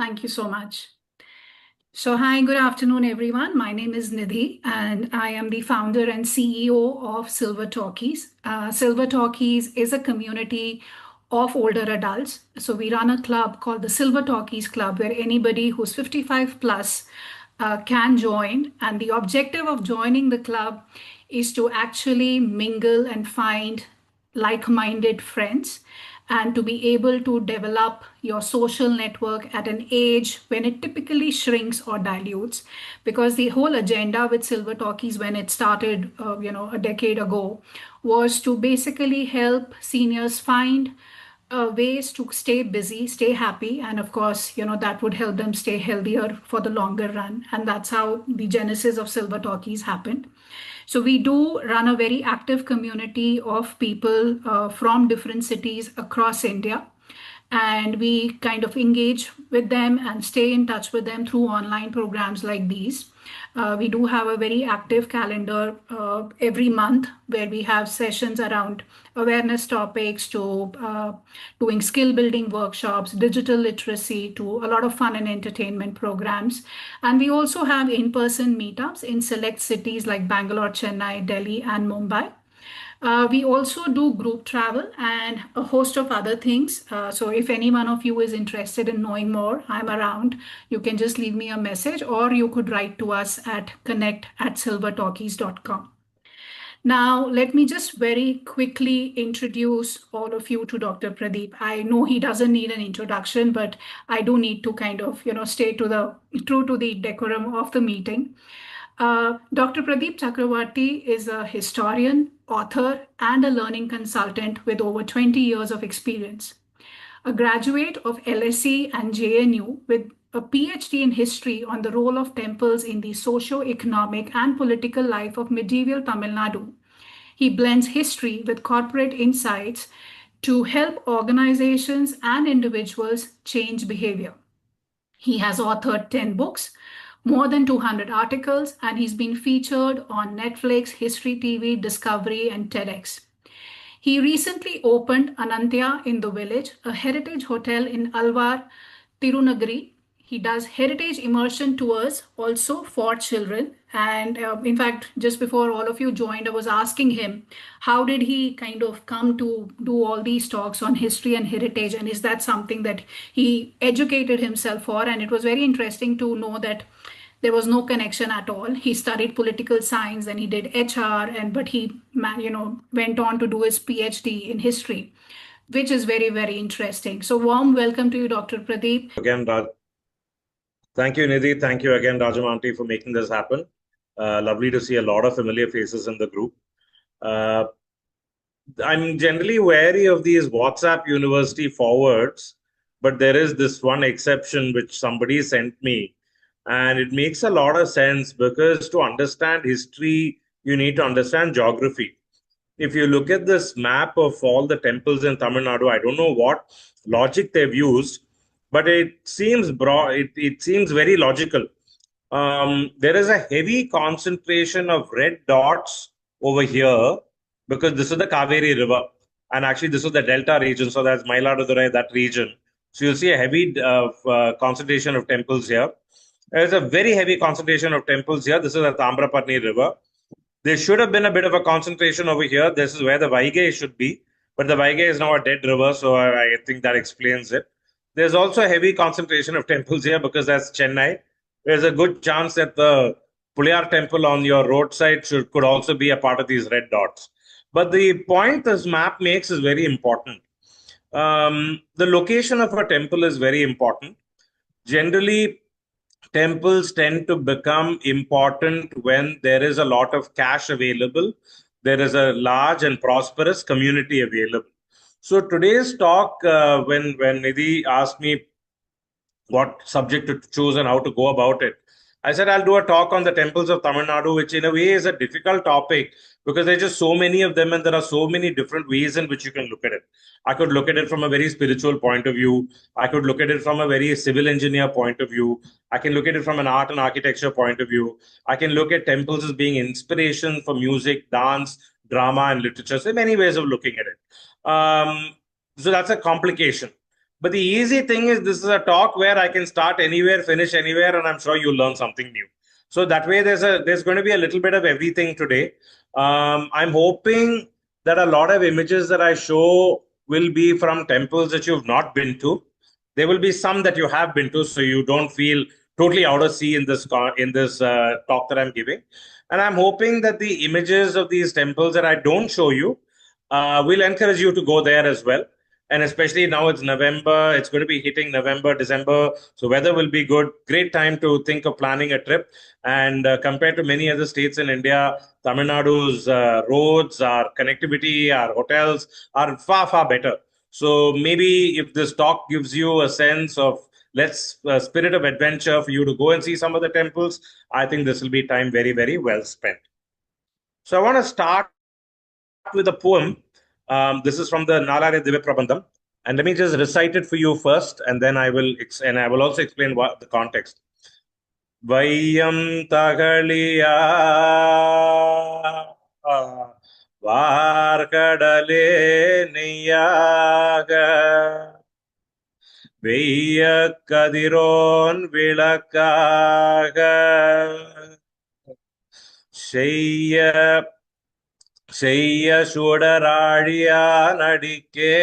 Thank you so much. So, hi, good afternoon, everyone. My name is Nidhi, and I am the founder and CEO of Silver Talkies. Silver Talkies is a community of older adults. So, we run a club called the Silver Talkies Club, where anybody who's 55 plus can join. And the objective of joining the club is to actually mingle and find like minded friends and to be able to develop your social network at an age when it typically shrinks or dilutes, because the whole agenda with Silver Talkies when it started a decade ago was to basically help seniors find ways to stay busy, stay happy, and of course, that would help them stay healthier for the longer run. And that's how the genesis of Silver Talkies happened. So we do run a very active community of people from different cities across India. And we kind of engage with them and stay in touch with them through online programs like these. We do have a very active calendar every month where we have sessions around awareness topics to doing skill building workshops, digital literacy, to a lot of fun and entertainment programs. And we also have in person meetups in select cities like Bangalore, Chennai, Delhi, and Mumbai. We also do group travel and a host of other things. So if any one of you is interested in knowing more, I'm around. You can just leave me a message or you could write to us at connect@silvertalkies.com. Now, let me just very quickly introduce all of you to Dr. Pradeep. I know he doesn't need an introduction, but I do need to kind of, stay true to the decorum of the meeting. Dr. Pradeep Chakravarthy is a historian, author, and a learning consultant with over 20 years of experience. A graduate of LSE and JNU with a PhD in history on the role of temples in the socio-economic and political life of medieval Tamil Nadu. He blends history with corporate insights to help organizations and individuals change behavior. He has authored 10 books, more than 200 articles, and he's been featured on Netflix, History TV, Discovery, and TEDx. He recently opened Anantya in the Village, a heritage hotel in Alvar, Tirunagari. He does heritage immersion tours also for children. And in fact, just before all of you joined, I was asking him, how did he kind of come to do all these talks on history and heritage? And is that something that he educated himself for? And it was very interesting to know that there was no connection at all. He studied political science and he did HR, and but he went on to do his PhD in history, which is very, very interesting. So warm welcome to you, Dr. Pradeep. Again, thank you, Nidhi. Thank you again, Rajamanti, for making this happen. Lovely to see a lot of familiar faces in the group. I'm generally wary of these WhatsApp University forwards, but there is this one exception which somebody sent me. And it makes a lot of sense because to understand history, you need to understand geography. If you look at this map of all the temples in Tamil Nadu, I don't know what logic they've used, but it seems broad. It seems very logical. There is a heavy concentration of red dots over here because this is the Kaveri River, and actually this is the Delta region. So that's Mailadurai, that region. So you'll see a heavy concentration of temples here. There's a very heavy concentration of temples here. This is the Tambraparni River. There should have been a bit of a concentration over here. This is where the Vaigai should be, but the Vaigai is now a dead river, so I think that explains it. There's also a heavy concentration of temples here because that's Chennai. There's a good chance that the Puliyar temple on your roadside could also be a part of these red dots. But the point this map makes is very important. The location of a temple is very important. Generally, temples tend to become important when there is a lot of cash available. There is a large and prosperous community available. So today's talk, when Nidhi asked me what subject to choose and how to go about it, I said I'll do a talk on the temples of Tamil Nadu, which in a way is a difficult topic because there's just so many of them and there are so many different ways in which you can look at it. I could look at it from a very spiritual point of view. I could look at it from a very civil engineer point of view. I can look at it from an art and architecture point of view. I can look at temples as being inspiration for music, dance, drama, and literature. So many ways of looking at it. So that's a complication. But the easy thing is, this is a talk where I can start anywhere, finish anywhere, and I'm sure you'll learn something new. So that way, there's going to be a little bit of everything today. I'm hoping that a lot of images that I show will be from temples that you've not been to. There will be some that you have been to, so you don't feel totally out of sea in this talk that I'm giving. And I'm hoping that the images of these temples that I don't show you will encourage you to go there as well. And especially now it's November, it's going to be hitting November, December, so weather will be good. Great time to think of planning a trip. And compared to many other states in India, Tamil Nadu's roads, our connectivity, our hotels are far, far better. So maybe if this talk gives you a sense of let's spirit of adventure for you to go and see some of the temples, I think this will be time very, very well spent. So I want to start with a poem. This is from the Nalari Divya Prabandham, and let me just recite it for you first, and then I will also explain what the context. Vayyam Tagaliya Varkadale Niyaga Veya Kadiron Vilakaga Sheyya சுடராழியா நடிக்கே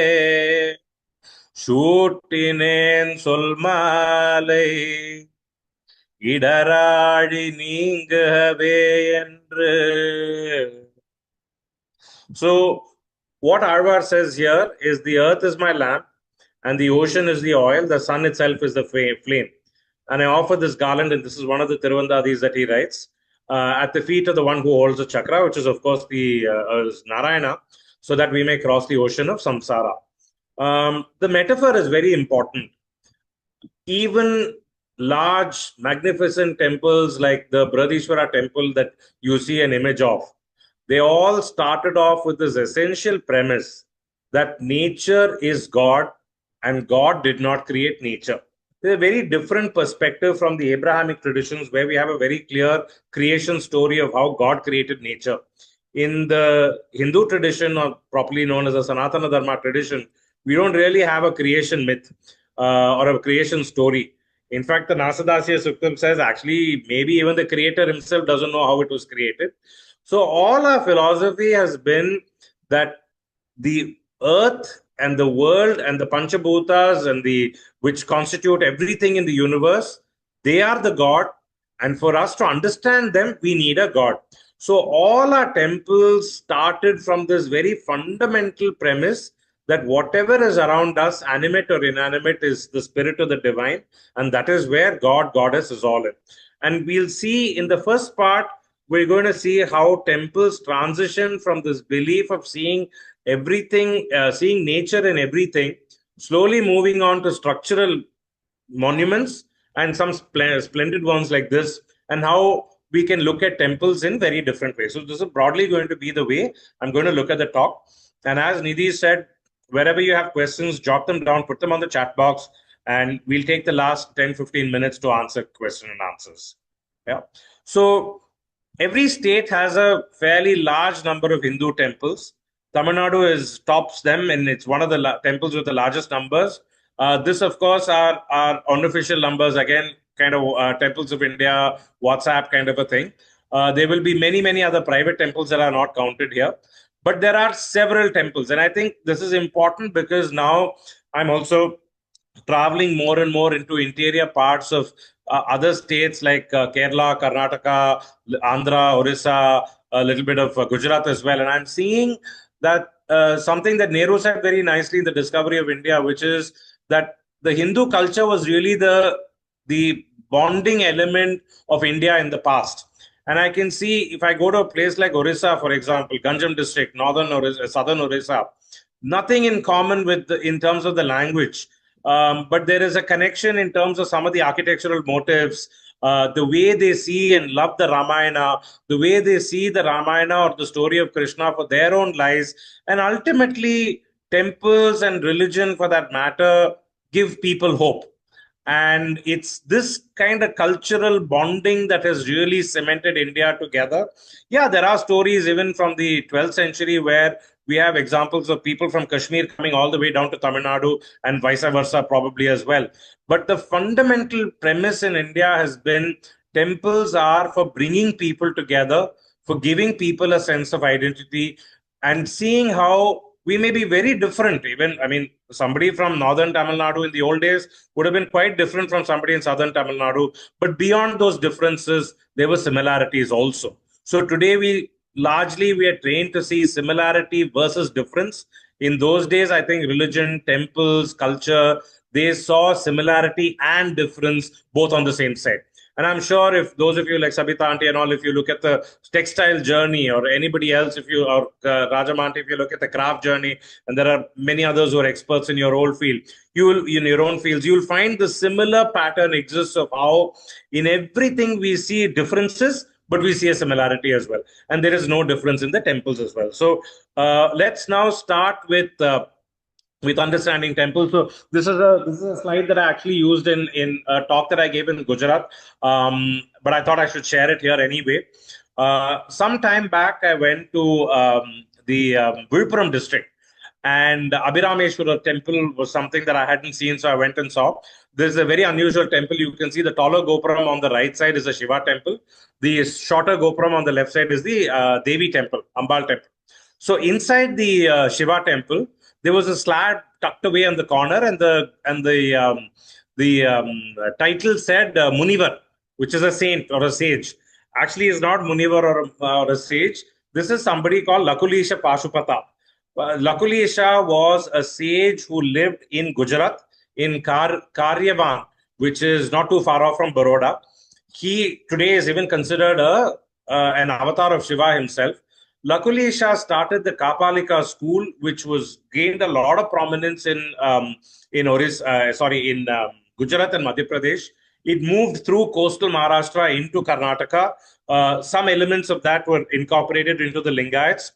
சூட்டினேன் சொல் மாலை இடராழி நீங்கவே என்று. So what Arvar says here is the earth is my lamp and the ocean is the oil, the sun itself is the flame. And I offer this garland, and this is one of the Tiruvandadis that he writes, at the feet of the one who holds the chakra, which is, of course, the Narayana, so that we may cross the ocean of samsara. The metaphor is very important. Even large, magnificent temples like the Brihadishwara temple that you see an image of, they all started off with this essential premise that nature is God and God did not create nature. There's a very different perspective from the Abrahamic traditions, where we have a very clear creation story of how God created nature. In the Hindu tradition, or properly known as the Sanatana Dharma tradition, we don't really have a creation myth or a creation story. In fact, the Nasadasya Suktam says actually maybe even the creator himself doesn't know how it was created. So all our philosophy has been that the earth and the world and the Panchabhutas and which constitute everything in the universe, they are the God. And for us to understand them, we need a God. So all our temples started from this very fundamental premise that whatever is around us, animate or inanimate, is the spirit of the divine. And that is where God, Goddess is all in. And we'll see in the first part, we're going to see how temples transition from this belief of seeing everything, seeing nature in everything, slowly moving on to structural monuments and some splendid ones like this, and how we can look at temples in very different ways. So this is broadly going to be the way I'm going to look at the talk. And as Nidhi said, wherever you have questions, jot them down, put them on the chat box, and we'll take the last 10-15 minutes to answer question and answers. Yeah. So every state has a fairly large number of Hindu temples. Tamil Nadu tops them, and it's one of the temples with the largest numbers. This, of course, are unofficial numbers, again, kind of temples of India, WhatsApp kind of a thing. There will be many, many other private temples that are not counted here. But there are several temples. And I think this is important because now I'm also traveling more and more into interior parts of other states like Kerala, Karnataka, Andhra, Orissa, a little bit of Gujarat as well. And I'm seeing that something that Nehru said very nicely in the discovery of India, which is that the Hindu culture was really the bonding element of India in the past. And I can see if I go to a place like Orissa, for example, Ganjam district, northern Orissa, southern Orissa, nothing in common with in terms of the language. But there is a connection in terms of some of the architectural motifs, the way they see and love the Ramayana, the way they see the Ramayana or the story of Krishna for their own lives. And ultimately, temples and religion, for that matter, give people hope. And it's this kind of cultural bonding that has really cemented India together. Yeah, there are stories even from the 12th century where We have examples of people from Kashmir coming all the way down to Tamil Nadu and vice versa, probably as well. But the fundamental premise in India has been temples are for bringing people together, for giving people a sense of identity, and seeing how we may be very different. Even, I mean, somebody from northern Tamil Nadu in the old days would have been quite different from somebody in southern Tamil Nadu. But beyond those differences, there were similarities also. So today we are trained to see similarity versus difference. In those days, I think religion, temples, culture, they saw similarity and difference both on the same side. And I'm sure if those of you like Sabita Auntie and all, if you look at the textile journey, or anybody else, if you, or Rajamanti, if you look at the craft journey, and there are many others who are experts in your old field, you will, in your own fields, you will find the similar pattern exists of how in everything we see differences, but we see a similarity as well. And there is no difference in the temples as well. So let's now start with understanding temples. So this is a slide that I actually used in a talk that I gave in Gujarat, but I thought I should share it here anyway. Some time back, I went to the Vilupuram district, and Abhirameshwara temple was something that I hadn't seen, so I went and saw. This is a very unusual temple. You can see the taller Gopuram on the right side is a Shiva temple. The shorter Gopuram on the left side is the Devi temple, Ambal temple. So inside the Shiva temple, there was a slab tucked away in the corner, and the title said Munivar, which is a saint or a sage. Actually, is not Munivar or a sage. This is somebody called Lakulisha Pashupata. Lakulisha was a sage who lived in Gujarat, in Karyavan, which is not too far off from Baroda. He today is even considered an avatar of Shiva himself. Lakulisha started the Kapalika school, which was gained a lot of prominence in Gujarat and Madhya Pradesh. It moved through coastal Maharashtra into Karnataka. Some elements of that were incorporated into the Lingayats.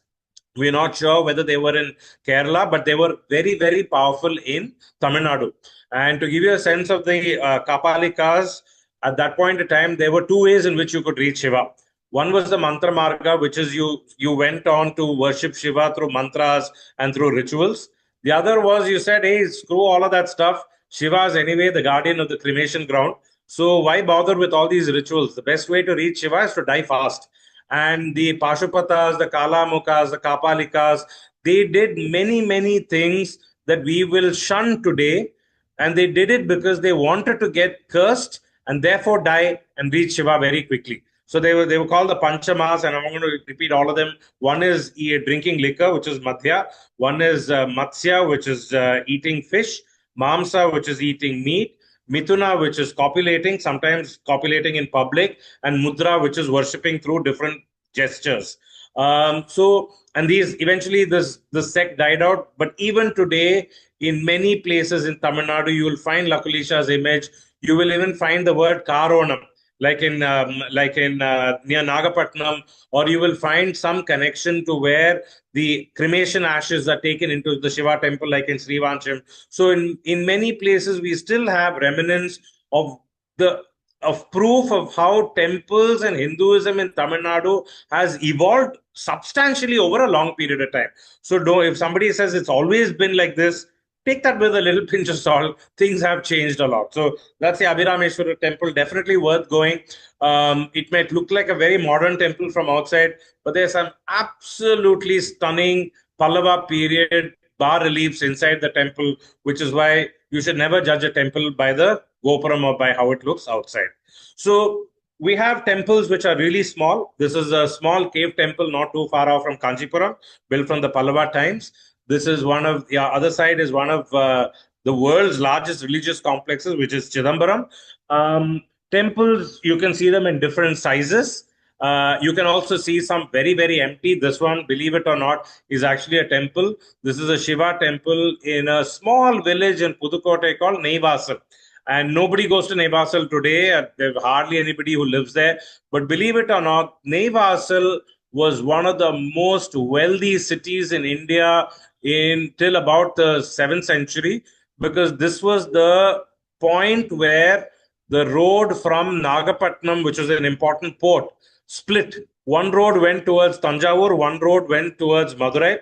We're not sure whether they were in Kerala, but they were very, very powerful in Tamil Nadu. And to give you a sense of the Kapalikas, at that point in time, there were two ways in which you could reach Shiva. One was the mantra marga, which is you went on to worship Shiva through mantras and through rituals. The other was you said, hey, screw all of that stuff. Shiva is anyway the guardian of the cremation ground. So why bother with all these rituals? The best way to reach Shiva is to die fast. And the Pashupatas, the Kalamukas, the Kapalikas, they did many, many things that we will shun today. And they did it because they wanted to get cursed and therefore die and reach Shiva very quickly. So they were called the Panchamas, and I'm going to repeat all of them. One is drinking liquor, which is Madhya. One is Matsya, which is eating fish. Mamsa, which is eating meat. Mithuna, which is copulating, sometimes copulating in public. And Mudra, which is worshipping through different gestures. And these eventually this sect died out. But even today, in many places in Tamil Nadu, you will find Lakulisha's image. You will even find the word Karonam, like in near Nagapattinam, or you will find some connection to where the cremation ashes are taken into the Shiva temple, like in Srivancham. So in many places, we still have remnants of proof of how temples and Hinduism in Tamil Nadu has evolved substantially over a long period of time. So if somebody says it's always been like this, take that with a little pinch of salt. Things have changed a lot. So that's the Abhirameshwara temple. Definitely worth going. It might look like a very modern temple from outside, but there's some absolutely stunning Pallava period bas-reliefs inside the temple, which is why you should never judge a temple by the Gopuram or by how it looks outside. So we have temples which are really small. This is a small cave temple not too far off from Kanchipuram, built from the Pallava times. This is one of the other side is one of the world's largest religious complexes, which is Chidambaram. Temples, you can see them in different sizes. You can also see some very, very empty. This one, believe it or not, is actually a temple. This is a Shiva temple in a small village in Pudukkottai called Neivasal. And nobody goes to Neivasal today. There's hardly anybody who lives there. But believe it or not, Neivasal was one of the most wealthy cities in India till about the 7th century, because this was the point where the road from Nagapattinam, which was an important port, split. One road went towards Tanjavur, one road went towards Madurai.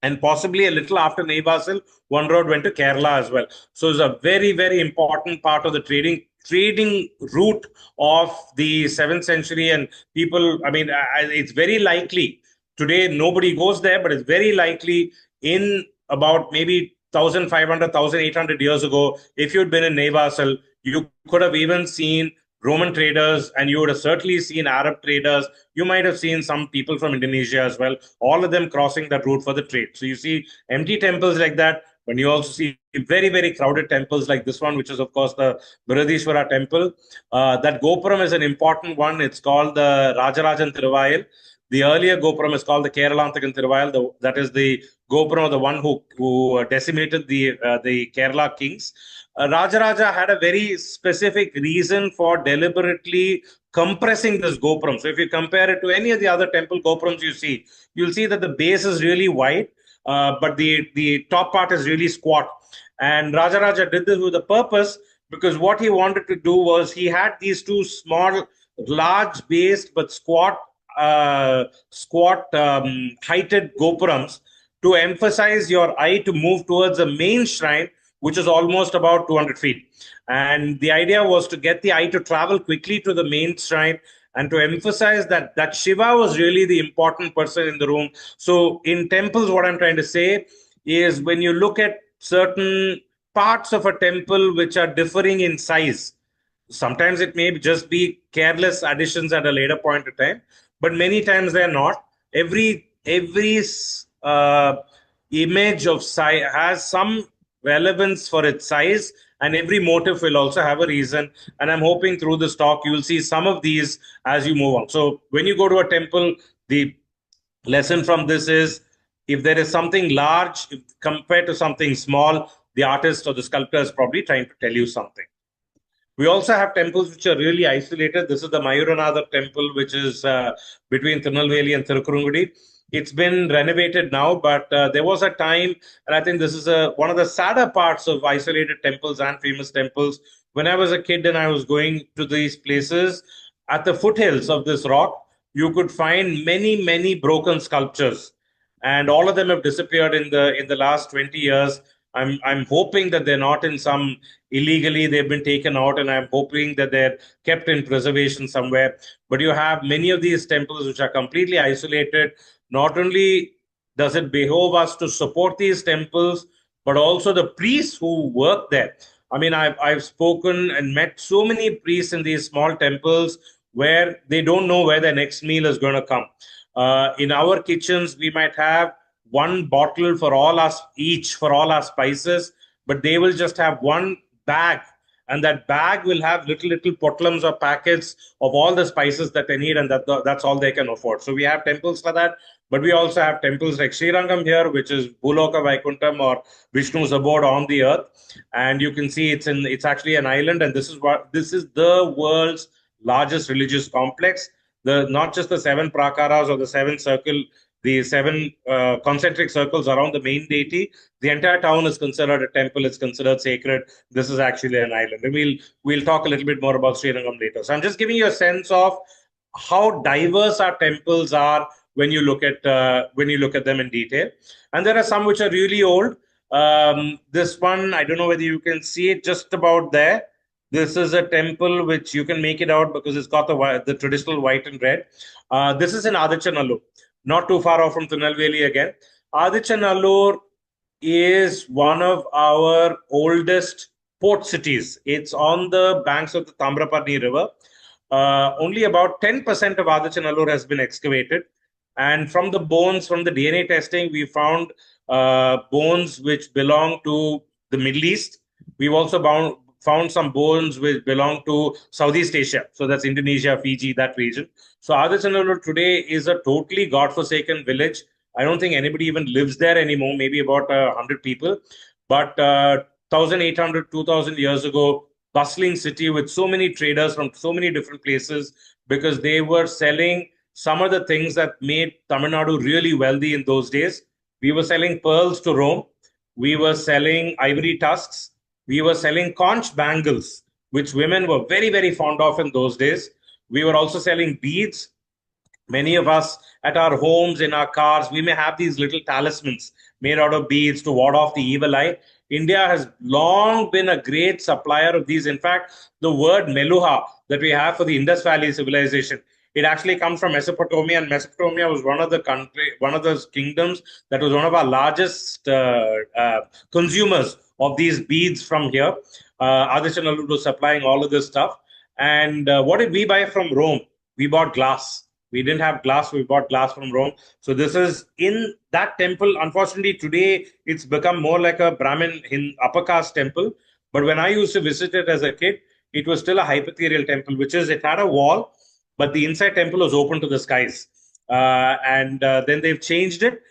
and possibly a little after Nevasil, one road went to Kerala as well. So it's a very, very important part of the trading route of the 7th century. And people, I mean, it's very likely today nobody goes there, but it's very likely in about maybe 1,500, 1,800 years ago, if you'd been in Nevasil, you could have even seen Roman traders, and you would have certainly seen Arab traders. You might have seen some people from Indonesia as well, all of them crossing that route for the trade. So you see empty temples like that, but you also see very, very crowded temples like this one, which is, of course, the Viradishwara temple. That Gopuram is an important one. It's called the Rajarajan Tiruvayil. The earlier Gopuram is called the Keralantakan Tiruvayil. That is the Gopuram of the one who decimated the Kerala kings. Rajaraja had a very specific reason for deliberately compressing this Gopuram. So if you compare it to any of the other temple Gopurams you see, you'll see that the base is really wide, but the top part is really squat. And Rajaraja did this with a purpose, because what he wanted to do was he had these two small, large based but squat heighted Gopurams to emphasize your eye to move towards the main shrine, which is almost about 200 feet. And the idea was to get the eye to travel quickly to the main shrine and to emphasize that Shiva was really the important person in the room. So in temples, what I'm trying to say is, when you look at certain parts of a temple which are differing in size, sometimes it may just be careless additions at a later point of time, but many times they're not. Every image of size has some relevance for its size, and every motif will also have a reason. And I'm hoping through this talk you will see some of these as you move on. So when you go to a temple, the lesson from this is, if there is something large compared to something small, the artist or the sculptor is probably trying to tell you something. We also have temples which are really isolated. This is the Mayuranatha temple, which is between Tirunelveli and Thirukurungudi. It's been renovated now, but there was a time, and I think this is one of the sadder parts of isolated temples and famous temples. When I was a kid and I was going to these places, at the foothills of this rock, you could find many, many broken sculptures, and all of them have disappeared in the last 20 years. I'm hoping that they're not in some illegally, they've been taken out, and I'm hoping that they're kept in preservation somewhere. But you have many of these temples which are completely isolated. Not only does it behove us to support these temples, but also the priests who work there. I mean, I've spoken and met so many priests in these small temples where they don't know where their next meal is going to come. In our kitchens, we might have one bottle for all us each for all our spices, but they will just have one bag, and that bag will have little potlams or packets of all the spices that they need, and that's all they can afford. So we have temples for that, but we also have temples like Srirangam here, which is Bhuloka Vaikuntham, or Vishnu's abode on the earth. And you can see it's actually an island, and this is the world's largest religious complex. Not just the seven prakaras or the the seven concentric circles around the main deity. The entire town is considered a temple. It's considered sacred. This is actually an island, and we'll talk a little bit more about Srirangam later. So I'm just giving you a sense of how diverse our temples are when you look at them in detail. And there are some which are really old. This one, I don't know whether you can see it just about there. This is a temple which you can make it out because it's got the traditional white and red. This is in Adichanallur, not too far off from Tirunelveli again. Adichanallur is one of our oldest port cities. It's on the banks of the Tamraparni River. Only about 10% of Adichanallur has been excavated. And from the bones, from the DNA testing, we found bones which belong to the Middle East. We've also found some bones which belong to Southeast Asia. So that's Indonesia, Fiji, that region. So Adichanallur today is a totally godforsaken village. I don't think anybody even lives there anymore, maybe about 100 people. But 1,800, 2,000 years ago, bustling city with so many traders from so many different places, because they were selling some of the things that made Tamil Nadu really wealthy in those days. We were selling pearls to Rome. We were selling ivory tusks. We were selling conch bangles, which women were very, very fond of in those days. We were also selling beads. Many of us at our homes, in our cars, we may have these little talismans. made out of beads to ward off the evil eye. India has long been a great supplier of these. In fact, the word Meluha that we have for the Indus Valley civilization, it actually comes from Mesopotamia, and Mesopotamia was one of those kingdoms that was one of our largest consumers of these beads from here. Aditya Nallur was supplying all of this stuff. And what did we buy from Rome? We bought glass. We didn't have glass, we bought glass from Rome. So this is in that temple. Unfortunately, today it's become more like a Brahmin in upper caste temple. But when I used to visit it as a kid, it was still a hypothetical temple, which is it had a wall, but the inside temple was open to the skies. And then they've changed it.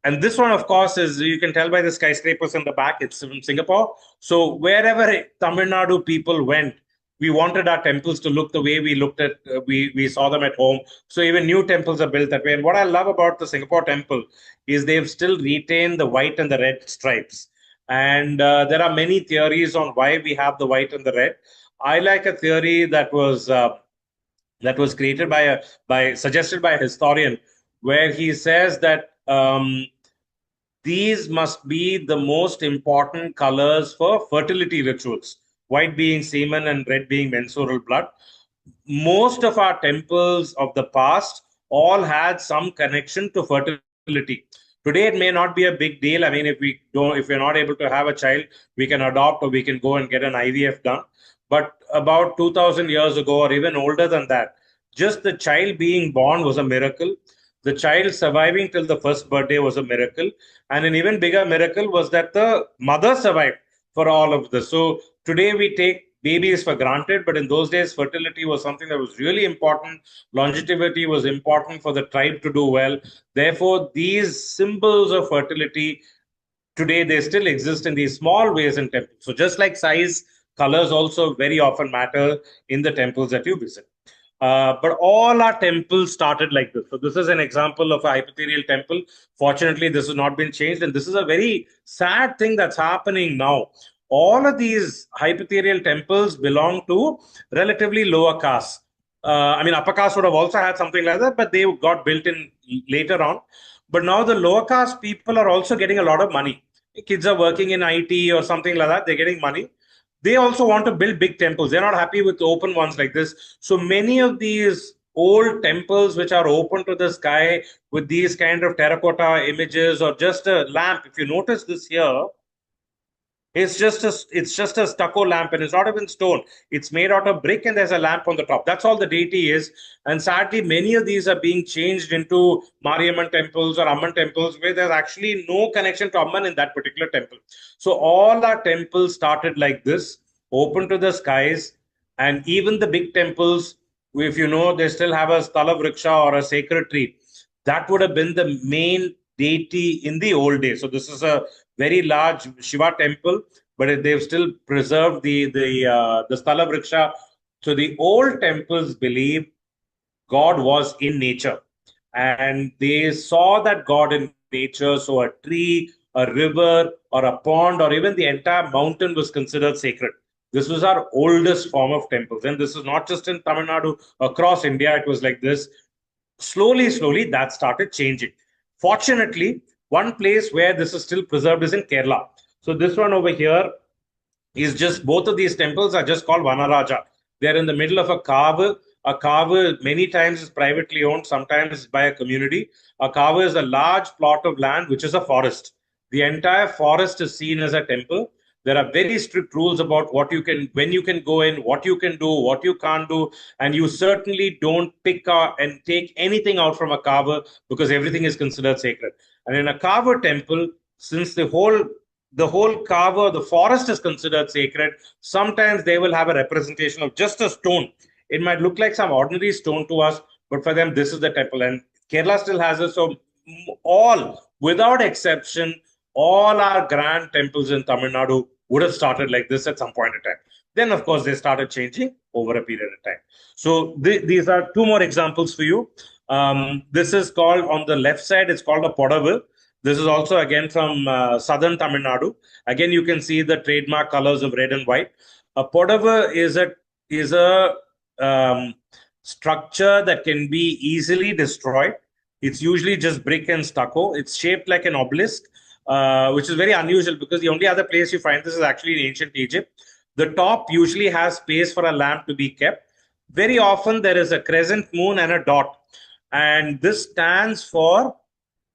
And this one, of course, is you can tell by the skyscrapers in the back, it's from Singapore. So wherever Tamil Nadu people went, we wanted our temples to look the way we looked at, we saw them at home. So even new temples are built that way. And what I love about the Singapore temple is they've still retained the white and the red stripes. And there are many theories on why we have the white and the red. I like a theory that was created by suggested by a historian, where he says that these must be the most important colors for fertility rituals, white being semen and red being menstrual blood. Most of our temples of the past all had some connection to fertility. Today, it may not be a big deal. I mean, if we're not able to have a child, we can adopt or we can go and get an IVF done. But about 2000 years ago, or even older than that, just the child being born was a miracle. The child surviving till the first birthday was a miracle. And an even bigger miracle was that the mother survived for all of this. So today we take babies for granted, but in those days, fertility was something that was really important. Longevity was important for the tribe to do well. Therefore, these symbols of fertility today, they still exist in these small ways in temples. So just like size, colors also very often matter in the temples that you visit. But all our temples started like this. So this is an example of a hypothetical temple. Fortunately, this has not been changed. And this is a very sad thing that's happening now. All of these hypothetical temples belong to relatively lower castes. I mean, upper caste would have also had something like that, but they got built in later on. But now the lower caste people are also getting a lot of money. Kids are working in IT or something like that. They're getting money. They also want to build big temples. They're not happy with open ones like this. So many of these old temples which are open to the sky with these kind of terracotta images or just a lamp. If you notice this here, it's just a stucco lamp, and it's not even stone. It's made out of brick and there's a lamp on the top. That's all the deity is. And sadly, many of these are being changed into Mariamman temples or Amman temples where there's actually no connection to Amman in that particular temple. So all our temples started like this, open to the skies, and even the big temples, if you know, they still have a sthala vriksha or a sacred tree. That would have been the main deity in the old days. So this is a very large Shiva temple, but they've still preserved the sthala vriksha. So the old temples believe God was in nature, and they saw that God in nature. So a tree, a river, or a pond, or even the entire mountain was considered sacred. This was our oldest form of temples, and this is not just in Tamil Nadu. Across India, it was like this. Slowly, that started changing. Fortunately, one place where this is still preserved is in Kerala. So this one over here is just, both of these temples are just called Vanaraja. They're in the middle of a kavu. A kavu many times is privately owned, sometimes by a community. A kavu is a large plot of land which is a forest. The entire forest is seen as a temple. There are very strict rules about what you can, when you can go in, what you can do, what you can't do, and you certainly don't pick and take anything out from a kavu because everything is considered sacred. And in a kavu temple, since the whole kavu, the forest is considered sacred, sometimes they will have a representation of just a stone. It might look like some ordinary stone to us, but for them, this is the temple. And Kerala still has it. So all, without exception, all our grand temples in Tamil Nadu would have started like this at some point in time. Then, of course, they started changing over a period of time. So these are two more examples for you. This is called, on the left side, it's called a Podavu. This is also again from southern Tamil Nadu. Again, you can see the trademark colors of red and white. A Podavu is a structure that can be easily destroyed. It's usually just brick and stucco. It's shaped like an obelisk. which is very unusual because the only other place you find this is actually in ancient Egypt. The top usually has space for a lamp to be kept. Very often there is a crescent moon and a dot, and this stands for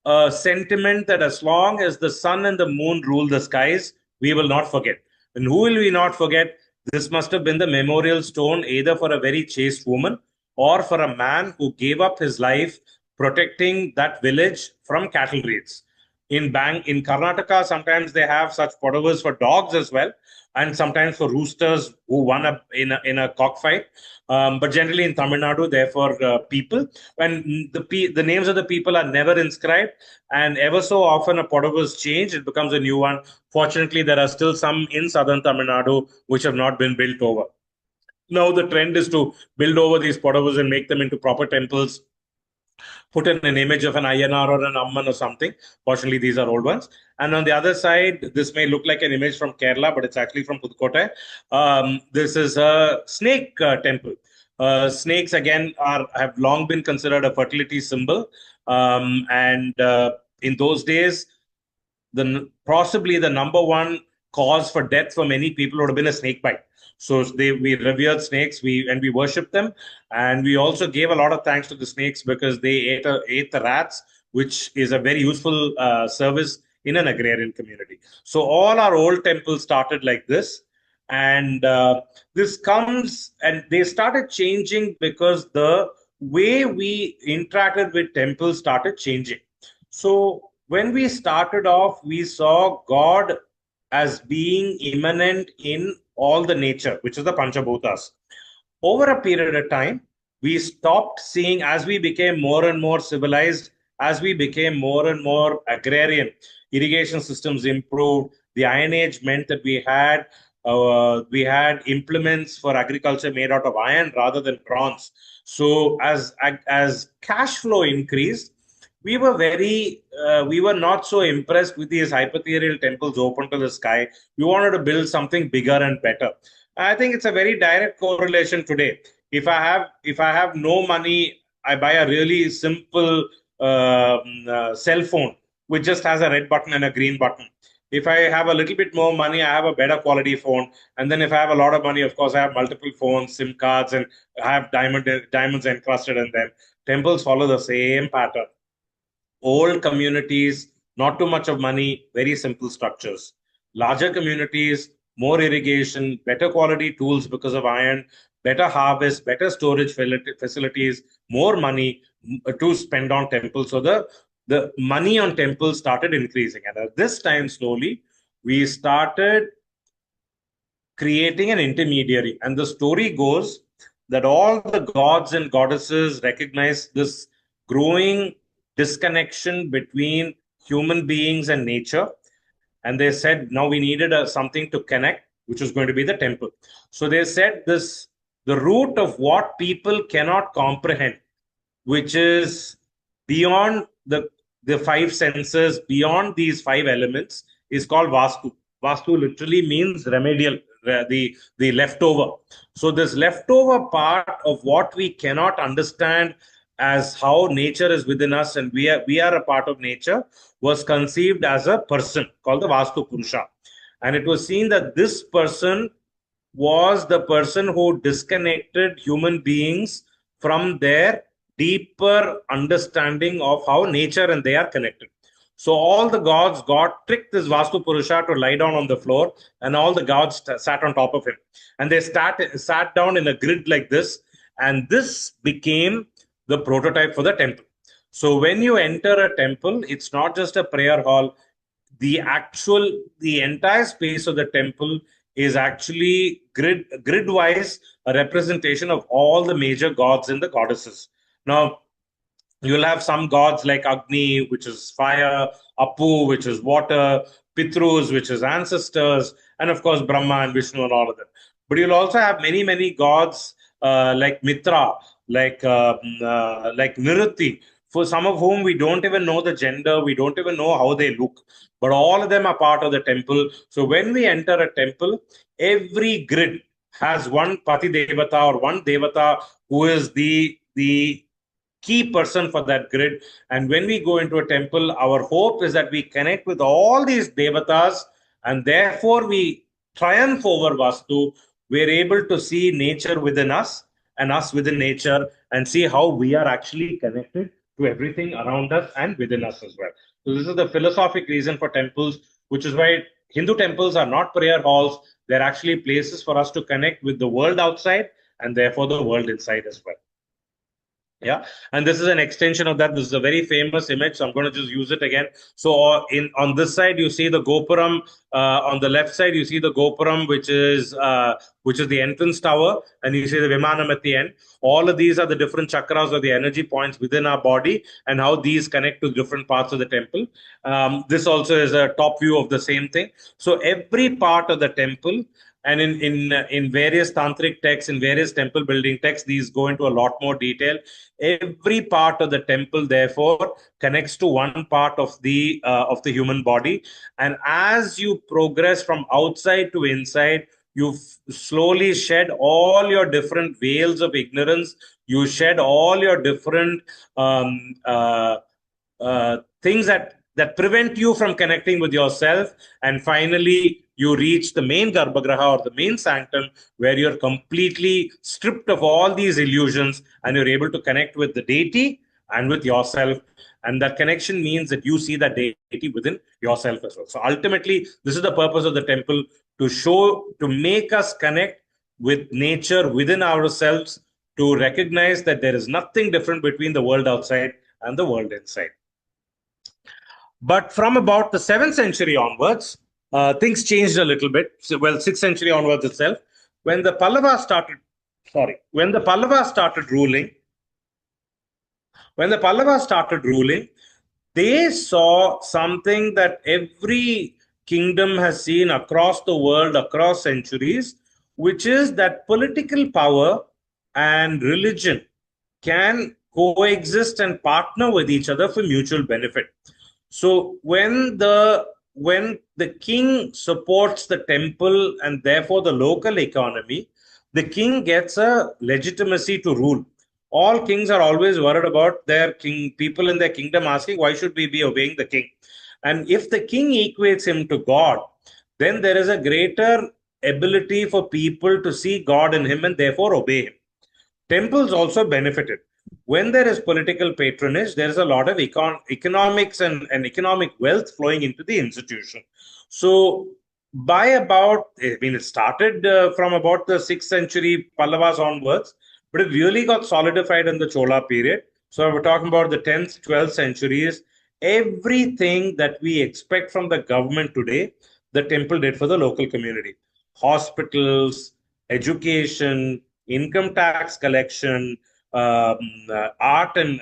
a sentiment that as long as the sun and the moon rule the skies, we will not forget. And who will we not forget? This must have been the memorial stone either for a very chaste woman or for a man who gave up his life protecting that village from cattle raids. In Karnataka, sometimes they have such potavas for dogs as well, and sometimes for roosters who won in a cockfight. But generally in Tamil Nadu, they're for people, and the names of the people are never inscribed, and ever so often a potava is changed, it becomes a new one. Fortunately, there are still some in southern Tamil Nadu which have not been built over. Now the trend is to build over these potavas and make them into proper temples, put in an image of an Ayyanar or an Amman or something. Fortunately, these are old ones. And on the other side, this may look like an image from Kerala, but it's actually from Pudukkottai. This is a snake temple. Snakes, again, have long been considered a fertility symbol. And in those days, possibly the number one cause for death for many people would have been a snake bite. So we revered snakes, we worshipped them, and we also gave a lot of thanks to the snakes because they ate the rats, which is a very useful service in an agrarian community. So all our old temples started like this, and this comes, and they started changing because the way we interacted with temples started changing. So when we started off, we saw God as being immanent in all the nature, which is the Panchabhutas. Over a period of time, we stopped seeing, as we became more and more civilized, as we became more and more agrarian, irrigation systems improved. The Iron Age meant that we had implements for agriculture made out of iron rather than bronze. So as cash flow increased, we were not so impressed with these hypothetical temples open to the sky. We wanted to build something bigger and better. I think it's a very direct correlation today. If I have no money, I buy a really simple cell phone which just has a red button and a green button. If I have a little bit more money, I have a better quality phone. And then if I have a lot of money, of course, I have multiple phones, SIM cards, and I have diamonds encrusted in them. Temples follow the same pattern. Old communities, not too much of money, very simple structures. Larger communities, more irrigation, better quality tools because of iron, better harvest, better storage facilities, more money to spend on temples. So the money on temples started increasing. And at this time, slowly, we started creating an intermediary. And the story goes that all the gods and goddesses recognize this growing disconnection between human beings and nature. And they said, now we needed something to connect, which was going to be the temple. So they said the root of what people cannot comprehend, which is beyond the five senses, beyond these five elements, is called Vastu. Vastu literally means remedial, the leftover. So this leftover part of what we cannot understand as how nature is within us and we are a part of nature was conceived as a person called the Vastu Purusha. And it was seen that this person was the person who disconnected human beings from their deeper understanding of how nature and they are connected. So all the gods tricked this Vastu Purusha to lie down on the floor, and all the gods sat on top of him. And they sat down in a grid like this, and this became the prototype for the temple. So when you enter a temple, it's not just a prayer hall. The entire space of the temple is actually grid-wise a representation of all the major gods and the goddesses. Now, you'll have some gods like Agni, which is fire, Apu, which is water, Pitrus, which is ancestors, and of course Brahma and Vishnu and all of them. But you'll also have many, many gods like Mitra, like Niruti, for some of whom we don't even know the gender, we don't even know how they look, but all of them are part of the temple. So when we enter a temple, every grid has one Pati Devata or one Devata who is the key person for that grid. And when we go into a temple, our hope is that we connect with all these devatas, and therefore we triumph over Vastu. We're able to see nature within us and us within nature, and see how we are actually connected to everything around us and within us as well. So this is the philosophic reason for temples, which is why Hindu temples are not prayer halls. They're actually places for us to connect with the world outside and therefore the world inside as well. Yeah, and this is an extension of that. This is a very famous image, so I'm going to just use it again. So in on this side you see the gopuram, on the left side you see the gopuram, which is the entrance tower, and you see the vimanam at the end. All of these are the different chakras or the energy points within our body, and how these connect to different parts of the temple. This also is a top view of the same thing. So every part of the temple, and in various tantric texts, in various temple building texts, these go into a lot more detail. Every part of the temple, therefore, connects to one part of the human body. And as you progress from outside to inside, you slowly shed all your different veils of ignorance. You shed all your different things that prevent you from connecting with yourself, and finally you reach the main garbhagraha or the main sanctum, where you're completely stripped of all these illusions and you're able to connect with the deity and with yourself. And that connection means that you see that deity within yourself as well. So ultimately, this is the purpose of the temple, to make us connect with nature within ourselves, to recognize that there is nothing different between the world outside and the world inside. But from about the 7th century onwards, things changed a little bit. So, well, 6th century onwards itself, when the Pallavas started, when the Pallavas started ruling, they saw something that every kingdom has seen across the world, across centuries, which is that political power and religion can coexist and partner with each other for mutual benefit. So when the king supports the temple and therefore the local economy, the king gets a legitimacy to rule. All kings are always worried about their people in their kingdom asking, why should we be obeying the king? And if the king equates him to God, then there is a greater ability for people to see God in him and therefore obey him. Temples also benefited. When there is political patronage, there is a lot of economics and economic wealth flowing into the institution. So, it started from about the 6th century Pallavas onwards, but it really got solidified in the Chola period. So, we're talking about the 10th, 12th centuries. Everything that we expect from the government today, the temple did for the local community. Hospitals, education, income tax collection, art and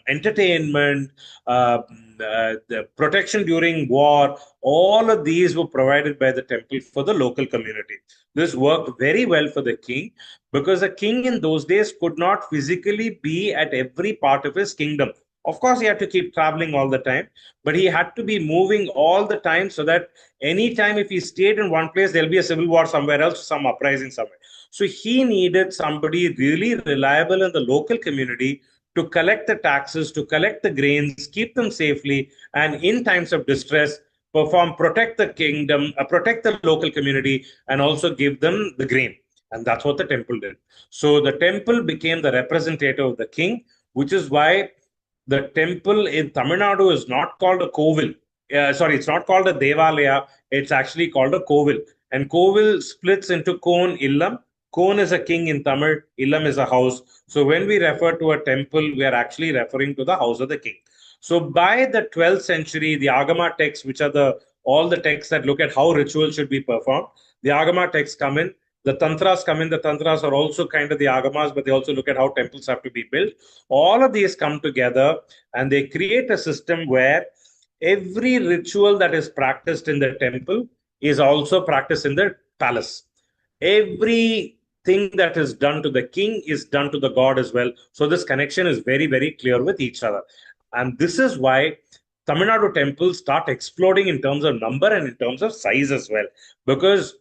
entertainment, the protection during war, all of these were provided by the temple for the local community. This worked very well for the king, because the king in those days could not physically be at every part of his kingdom. Of course, he had to keep traveling all the time, but he had to be moving all the time, so that anytime if he stayed in one place, there'll be a civil war somewhere else, some uprising somewhere. So he needed somebody really reliable in the local community to collect the taxes, to collect the grains, keep them safely, and in times of distress, protect the kingdom, protect the local community, and also give them the grain. And that's what the temple did. So the temple became the representative of the king, which is why the temple in Tamil Nadu is not called a kovil. It's not called a devalaya. It's actually called a kovil. And kovil splits into kon, illam. Kon is a king in Tamil, illam is a house. So when we refer to a temple, we are actually referring to the house of the king. So by the 12th century, the Agama texts, which are all the texts that look at how rituals should be performed, the Agama texts come in. The tantras come in. The tantras are also kind of the agamas, but they also look at how temples have to be built. All of these come together and they create a system where every ritual that is practiced in the temple is also practiced in the palace. Everything that is done to the king is done to the god as well. So this connection is very, very clear with each other. And this is why Tamil Nadu temples start exploding in terms of number and in terms of size as well. Because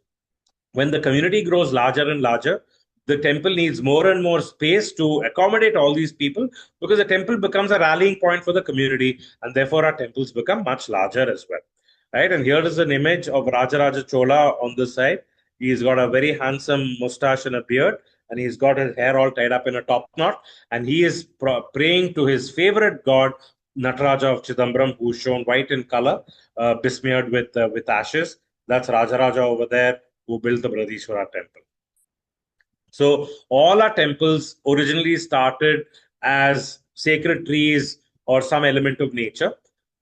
when the community grows larger and larger, the temple needs more and more space to accommodate all these people, because the temple becomes a rallying point for the community, and therefore our temples become much larger as well. Right? And here is an image of Rajaraja Chola on this side. He's got a very handsome mustache and a beard, and he's got his hair all tied up in a top knot, and he is praying to his favorite god, Nataraja of Chidambaram, who's shown white in color, besmeared with ashes. That's Rajaraja over there, who built the Bradishwara temple. So all our temples originally started as sacred trees or some element of nature.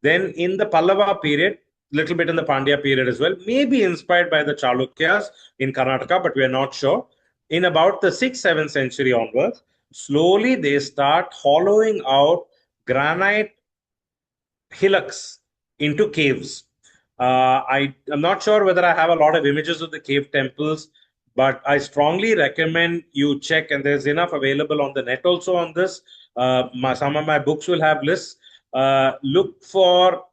Then in the Pallava period, little bit in the Pandya period as well, maybe inspired by the Chalukyas in Karnataka, but we are not sure. In about the 6th, 7th century onwards, slowly they start hollowing out granite hillocks into caves. I'm not sure whether I have a lot of images of the cave temples, but I strongly recommend you check, and there's enough available on the net also on this. Some of my books will have lists. Look for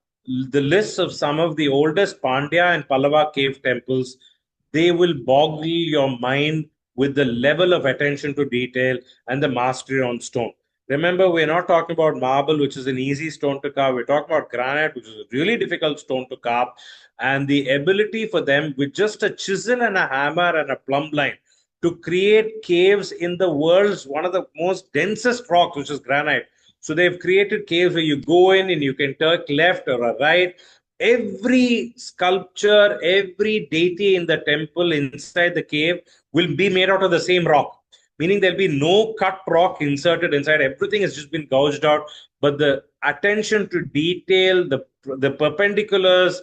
the lists of some of the oldest Pandya and Pallava cave temples. They will boggle your mind with the level of attention to detail and the mastery on stone. Remember, we're not talking about marble, which is an easy stone to carve. We're talking about granite, which is a really difficult stone to carve. And the ability for them, with just a chisel and a hammer and a plumb line, to create caves in the world's one of the most densest rocks, which is granite. So they've created caves where you go in and you can turn left or right. Every sculpture, every deity in the temple inside the cave will be made out of the same rock, meaning there'll be no cut rock inserted inside. Everything has just been gouged out, but the attention to detail, the perpendiculars,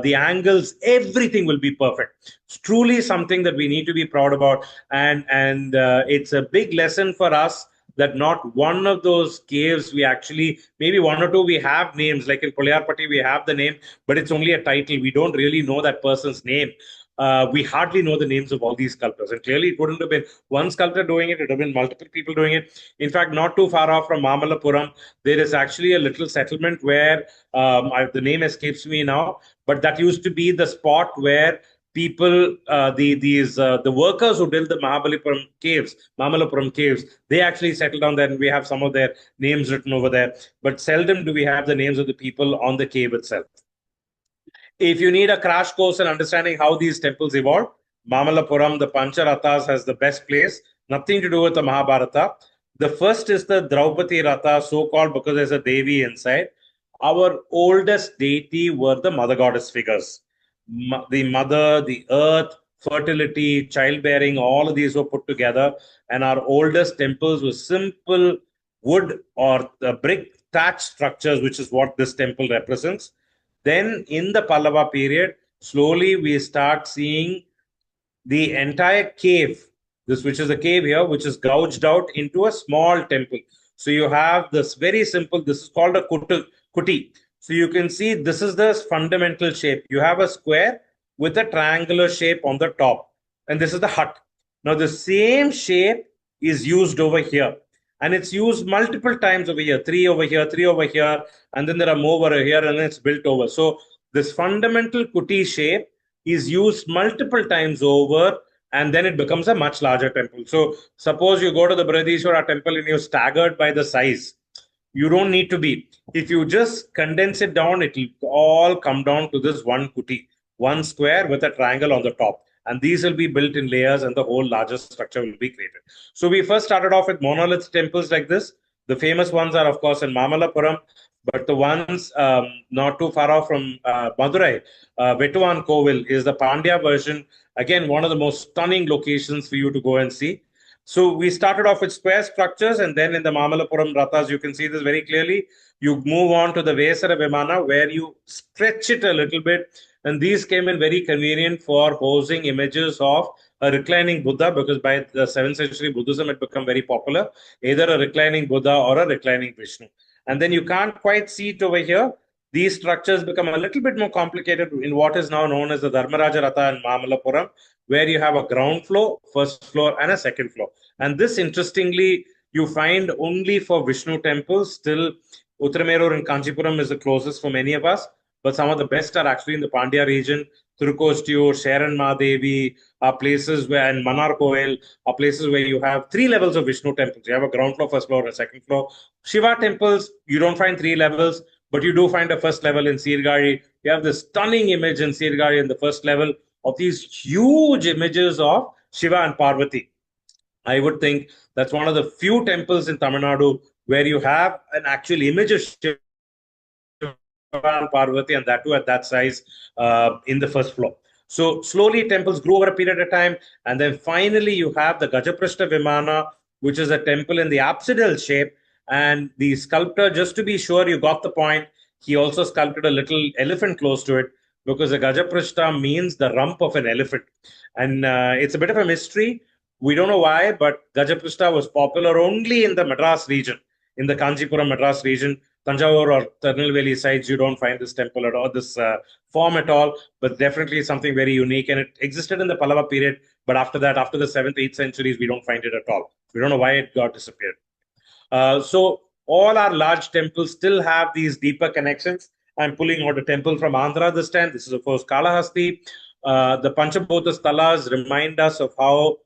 the angles, everything will be perfect. It's truly something that we need to be proud about, and it's a big lesson for us that not one of those caves we actually, maybe one or two we have names, like in Kolyarpati we have the name, but it's only a title. We don't really know that person's name. We hardly know the names of all these sculptors. And clearly, it wouldn't have been one sculptor doing it, it would have been multiple people doing it. In fact, not too far off from Mamallapuram, there is actually a little settlement where the name escapes me now, but that used to be the spot where people, the workers who built the Mamallapuram caves, they actually settled down there, and we have some of their names written over there. But seldom do we have the names of the people on the cave itself. If you need a crash course in understanding how these temples evolved, Mamallapuram, the Pancharathas, has the best place. Nothing to do with the Mahabharata. The first is the Draupadi Ratha, so called because there's a Devi inside. Our oldest deity were the mother goddess figures. The mother, the earth, fertility, childbearing, all of these were put together. And our oldest temples were simple wood or brick thatch structures, which is what this temple represents. Then in the Pallava period, slowly we start seeing the entire cave, this which is a cave here, which is gouged out into a small temple. So you have this very simple, this is called a kuti. So you can see this is the fundamental shape. You have a square with a triangular shape on the top. And this is the hut. Now the same shape is used over here. And it's used multiple times over here, three over here, three over here, and then there are more over here, and then it's built over. So this fundamental kuti shape is used multiple times over, and then it becomes a much larger temple. So suppose you go to the Bradishwara temple and you're staggered by the size. You don't need to be. If you just condense it down, it will all come down to this one kuti, one square with a triangle on the top. And these will be built in layers, and the whole larger structure will be created. So we first started off with monolith temples like this. The famous ones are, of course, in Mamallapuram, but the ones not too far off from Madurai, Vetuvan Kovil is the Pandya version. Again, one of the most stunning locations for you to go and see. So we started off with square structures, and then in the Mamallapuram Rathas, you can see this very clearly. You move on to the Vesara Vimana, where you stretch it a little bit. And these came in very convenient for hosing images of a reclining Buddha, because by the 7th century, Buddhism had become very popular, either a reclining Buddha or a reclining Vishnu. And then you can't quite see it over here. These structures become a little bit more complicated in what is now known as the Dharmaraja Ratha in Mamallapuram, where you have a ground floor, first floor, and a second floor. And this, interestingly, you find only for Vishnu temples. Still, Uttaramerur in Kanchipuram is the closest for many of us. but some of the best are actually in the Pandya region. Turukostiyur, Sharan Mahadevi are places where, and Manar Koil are places where you have three levels of Vishnu temples. You have a ground floor, first floor, and a second floor. Shiva temples, you don't find three levels, but you do find a first level in Sirgari. You have this stunning image in Sirgari in the first level of these huge images of Shiva and Parvati. I would think that's one of the few temples in Tamil Nadu where you have an actual image of Shiva and Parvati, and that too at that size in the first floor. So slowly temples grew over a period of time, and then finally you have the Gajaprashta Vimana, which is a temple in the apsidal shape. And the sculptor, just to be sure you got the point, he also sculpted a little elephant close to it because the Gajaprashta means the rump of an elephant. And it's a bit of a mystery. We don't know why, but Gajaprashta was popular only in the Madras region, in the Kanchipuram Madras region. Tanjavur or Tirunelveli sides, you don't find this temple at all, this form at all, but definitely something very unique. And it existed in the Pallava period, but after that, after the 7th, 8th centuries, we don't find it at all. We don't know why it got disappeared. So all our large temples still have these deeper connections. I'm pulling out a temple from Andhra this time. This is, of course, Kalahasti. The Panchabhuta Stalas remind us of how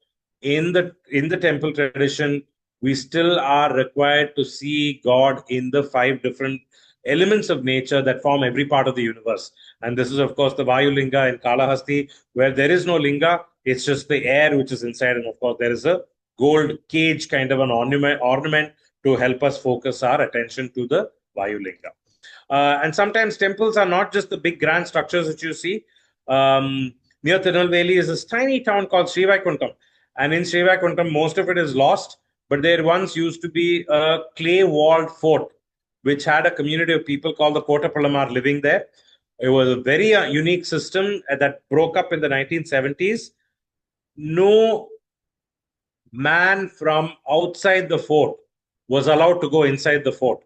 in the temple tradition, we still are required to see God in the five different elements of nature that form every part of the universe. And this is, of course, the Vayu Linga in Kalahasti, where there is no Linga, it's just the air which is inside. And of course, there is a gold cage kind of an ornament to help us focus our attention to the Vayu Linga. And sometimes temples are not just the big grand structures that you see. Near Tirunelveli is this tiny town called Srivaikuntam. And in Srivaikuntam, most of it is lost, but there once used to be a clay walled fort, which had a community of people called the Kotapalamar living there. It was a very unique system that broke up in the 1970s. No man from outside the fort was allowed to go inside the fort.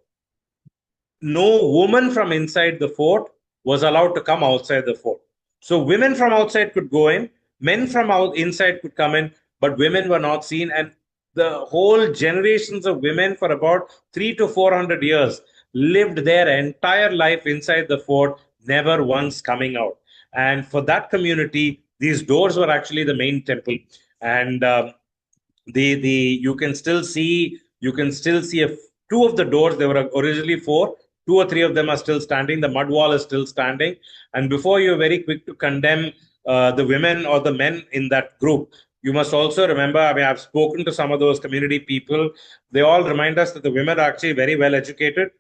No woman from inside the fort was allowed to come outside the fort. So women from outside could go in, men from inside could come in, but women were not seen. And the whole generations of women for about 300 to 400 years lived their entire life inside the fort, never once coming out. And for that community, these doors were actually the main temple. And the you can still see two of the doors. There were originally four. Two or three of them are still standing. The mud wall is still standing. And before you're very quick to condemn the women or the men in that group, you must also remember, I mean, I've spoken to some of those community people. They all remind us that the women are actually very well educated.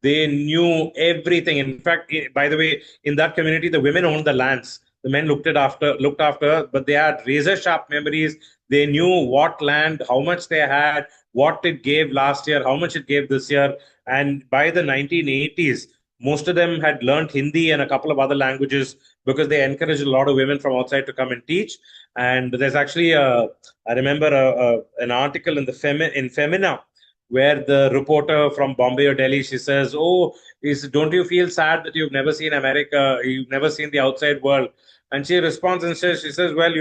They knew everything. In fact, by the way, in that community, the women owned the lands. The men looked after, but they had razor sharp memories. They knew what land, how much they had, what it gave last year, how much it gave this year. And by the 1980s, most of them had learned Hindi and a couple of other languages because they encouraged a lot of women from outside to come and teach. And there's actually I remember an article in in Femina where the reporter from Bombay or Delhi, she says, "Oh, don't you feel sad that you've never seen America? You've never seen the outside world?" And she responds and says, "She says, well,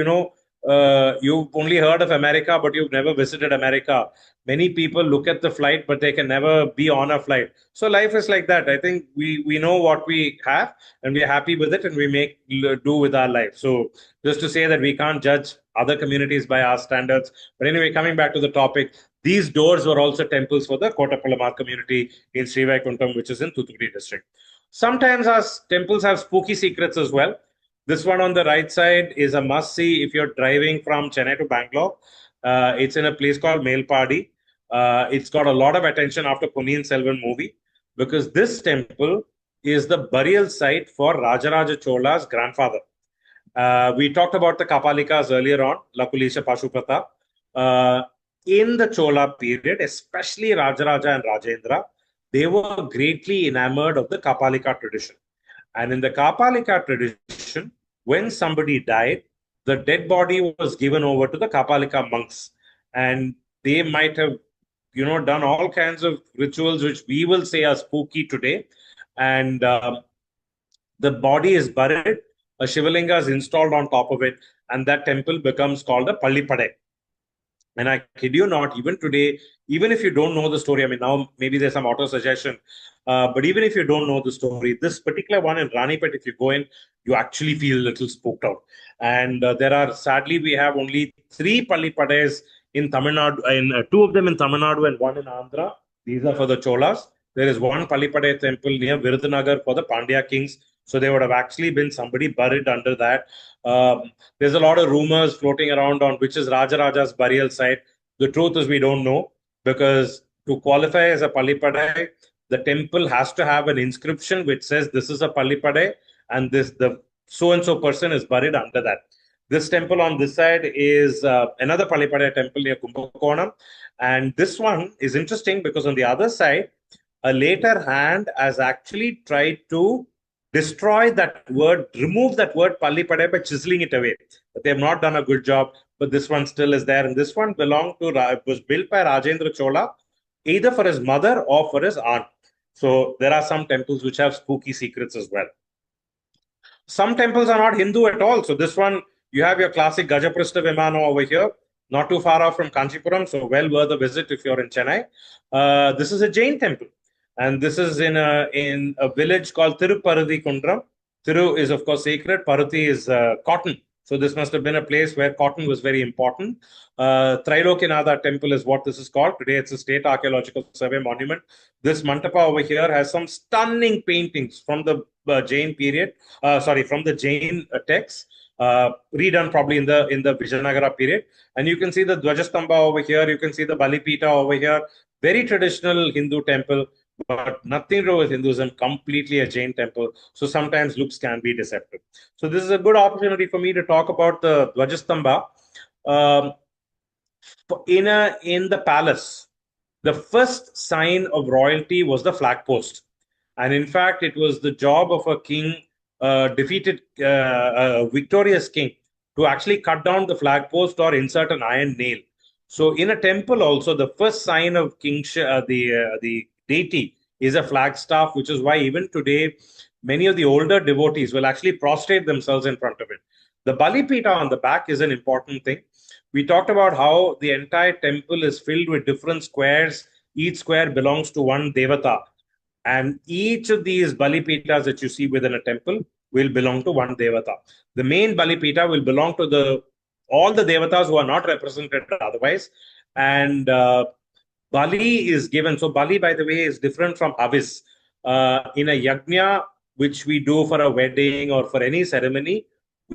you've only heard of America, but you've never visited America. Many people look at the flight, but they can never be on a flight. So life is like that. I think we know what we have, and we're happy with it, and we make do with our life. So just to say that we can't judge other communities by our standards. But anyway, coming back to the topic, these doors were also temples for the Kottapalamar community in Srivaikuntam, which is in Thoothukudi district. Sometimes our temples have spooky secrets as well. This one on the right side is a must see if you're driving from Chennai to Bangalore. It's in a place called Melpadi. It's got a lot of attention after Ponniyin Selvan movie because this temple is the burial site for Rajaraja Chola's grandfather. We talked about the Kapalikas earlier on, Lakulisha Pashupata. In the Chola period, especially Rajaraja and Rajendra, they were greatly enamored of the Kapalika tradition. And in the Kapalika tradition, when somebody died, the dead body was given over to the Kapalika monks. And they might have, done all kinds of rituals which we will say are spooky today. And the body is buried, a Shivalinga is installed on top of it, and that temple becomes called a Pallipade. And I kid you not, even today, even if you don't know the story, I mean, now maybe there's some auto suggestion, but even if you don't know the story, this particular one in Ranipet, if you go in, you actually feel a little spooked out. And there are, sadly, we have only three Pallipades in Tamil Nadu, in two of them in Tamil Nadu and one in Andhra. These are for the Cholas. There is one Pallipade temple near Virudhunagar for the Pandya kings. So there would have actually been somebody buried under that. There's a lot of rumors floating around on which is Rajaraja's burial site. The truth is, we don't know, because to qualify as a Palipadai, the temple has to have an inscription which says this is a Palipadai and this the so and so person is buried under that. This temple on this side is another Palipadai temple near Kumbakonam. And this one is interesting because on the other side, a later hand has actually tried to destroy that word, remove that word Pallipade by chiseling it away. But they have not done a good job, but this one still is there. And this one was built by Rajendra Chola, either for his mother or for his aunt. So there are some temples which have spooky secrets as well. Some temples are not Hindu at all. So this one, you have your classic Gajaprastha Vimana over here, not too far off from Kanchipuram, so well worth a visit if you're in Chennai. This is a Jain temple, and this is in a village called Tiruparuthi Kundram. Thiru is, of course, sacred. Paruthi is cotton. So this must have been a place where cotton was very important. Trilokinatha temple is what this is called. Today it's a state archaeological survey monument. This mantapa over here has some stunning paintings from the Jain period. From the Jain texts. Redone probably in the Vijayanagara period. And you can see the Dwajastamba over here. You can see the Balipita over here. Very traditional Hindu temple, but nothing to do with Hinduism, completely a Jain temple. So sometimes looks can be deceptive. So this is a good opportunity for me to talk about the Dwajastamba. Um, in the palace, the first sign of royalty was the flag post. And in fact, it was the job of a king, victorious king, to actually cut down the flag post or insert an iron nail. So in a temple also, the first sign of kingship, the deity, is a flagstaff, which is why even today, many of the older devotees will actually prostrate themselves in front of it. The Balipita on the back is an important thing. We talked about how the entire temple is filled with different squares. Each square belongs to one devata. And each of these Balipitas that you see within a temple will belong to one devata. The main Balipita will belong to all the devatas who are not represented otherwise. And Bali is given. So Bali, by the way, is different from Avis. In a yajna, which we do for a wedding or for any ceremony,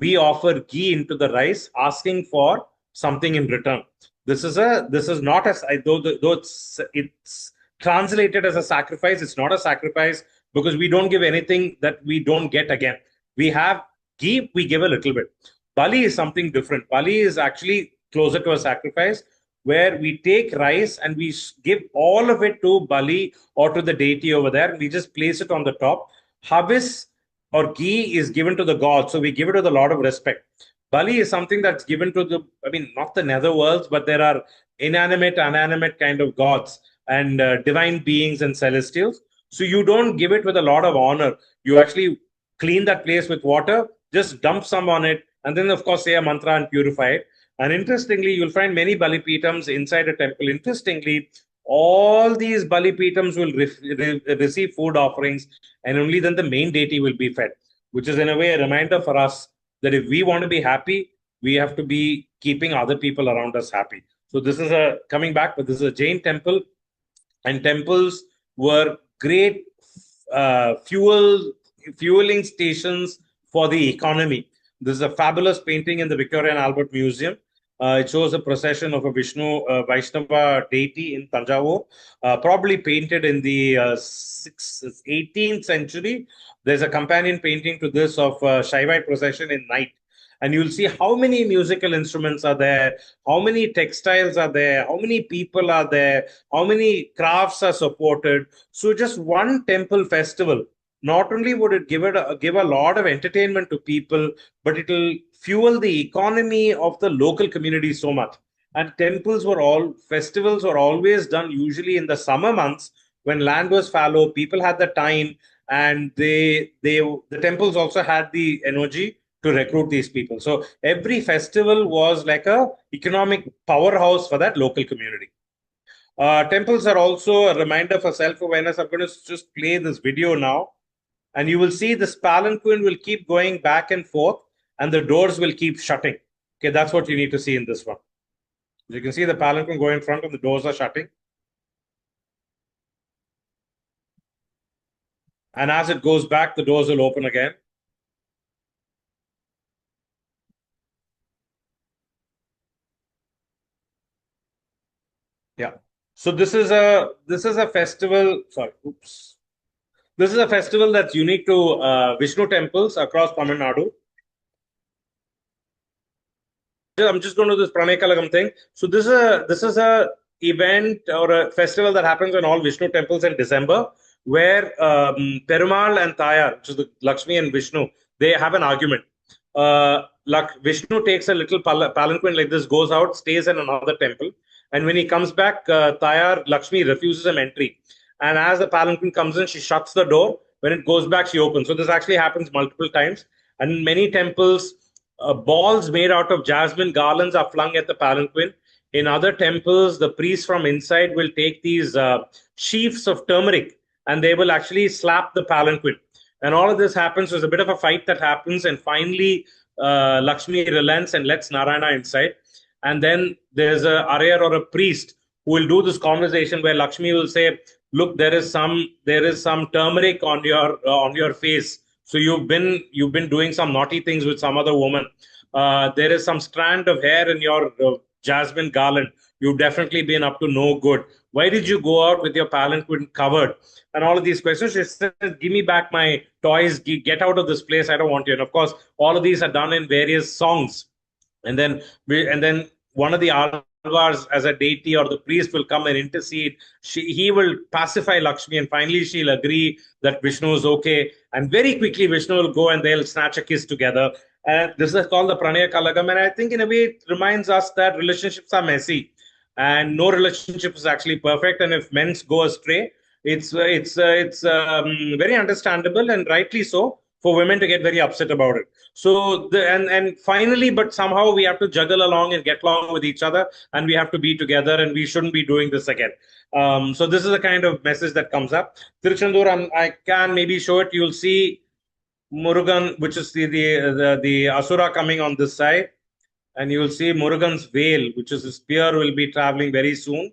we offer ghee into the rice, asking for something in return. This is not as though it's translated as a sacrifice. It's not a sacrifice because we don't give anything that we don't get again. We have ghee, we give a little bit. Bali is something different. Bali is actually closer to a sacrifice where we take rice and we give all of it to Bali or to the deity over there. And we just place it on the top. Habis or ghee is given to the god. So we give it with a lot of respect. Bali is something that's given to not the nether worlds, but there are inanimate, unanimate kind of gods and divine beings and celestials. So you don't give it with a lot of honor. You actually clean that place with water, just dump some on it, and then, of course, say a mantra and purify it. And interestingly, you'll find many Balipitams inside a temple. Interestingly, all these Balipitams will receive food offerings, and only then the main deity will be fed, which is in a way a reminder for us that if we want to be happy, we have to be keeping other people around us happy. So this is coming back, but this is a Jain temple, and temples were great fueling stations for the economy. This is a fabulous painting in the Victoria and Albert Museum. It shows a procession of a Vishnu Vaishnava deity in Tanjavur, probably painted in the 18th century. There's a companion painting to this of Shaivite procession in night. And you'll see how many musical instruments are there, how many textiles are there, how many people are there, how many crafts are supported. So just one temple festival, not only would it give a lot of entertainment to people, but it will fuel the economy of the local community so much. And festivals were always done usually in the summer months when land was fallow, people had the time, and the temples also had the energy to recruit these people. So every festival was like a economic powerhouse for that local community. Temples are also a reminder for self-awareness. I'm going to just play this video now, and you will see this palanquin will keep going back and forth, and the doors will keep shutting. Okay, that's what you need to see in this one. You can see the palanquin go in front and the doors are shutting. And as it goes back, the doors will open again. Yeah. So this is a festival. Sorry, oops. This is a festival that's unique to Vishnu temples across Tamil Nadu. I'm just going to this Pranay Kalagam thing. So this is a event or a festival that happens in all Vishnu temples in December, where Perumal and Tayar, which is the Lakshmi and Vishnu, they have an argument. Vishnu takes a little palanquin like this, goes out, stays in another temple, and when he comes back, Tayar Lakshmi refuses him entry. And as the palanquin comes in, she shuts the door. When it goes back, she opens. So this actually happens multiple times, and in many temples balls made out of jasmine garlands are flung at the palanquin. In other temples, the priests from inside will take these sheafs of turmeric and they will actually slap the palanquin. And all of this happens. There's a bit of a fight that happens, and finally, Lakshmi relents and lets Narayana inside. And then there's a Arya or a priest who will do this conversation where Lakshmi will say, "Look, there is some turmeric on your face. So you've been doing some naughty things with some other woman. There is some strand of hair in your jasmine garland. You've definitely been up to no good. Why did you go out with your palanquin covered?" And all of these questions. She says, "Give me back my toys. Get out of this place. I don't want you." And of course, all of these are done in various songs. And then one of the alvars, as a deity or the priest, will come and intercede. He will pacify Lakshmi, and finally she'll agree that Vishnu is okay. And very quickly, Vishnu will go and they'll snatch a kiss together. And this is called the Pranaya Kalagam. And I think in a way it reminds us that relationships are messy, and no relationship is actually perfect. And if men go astray, it's very understandable and rightly so for women to get very upset about it. So and finally, but somehow we have to juggle along and get along with each other, and we have to be together, and we shouldn't be doing this again. So this is the kind of message that comes up. Tiruchendur, I can maybe show it. You'll see Murugan, which is the Asura coming on this side, and you will see Murugan's veil, which is his spear, will be traveling very soon.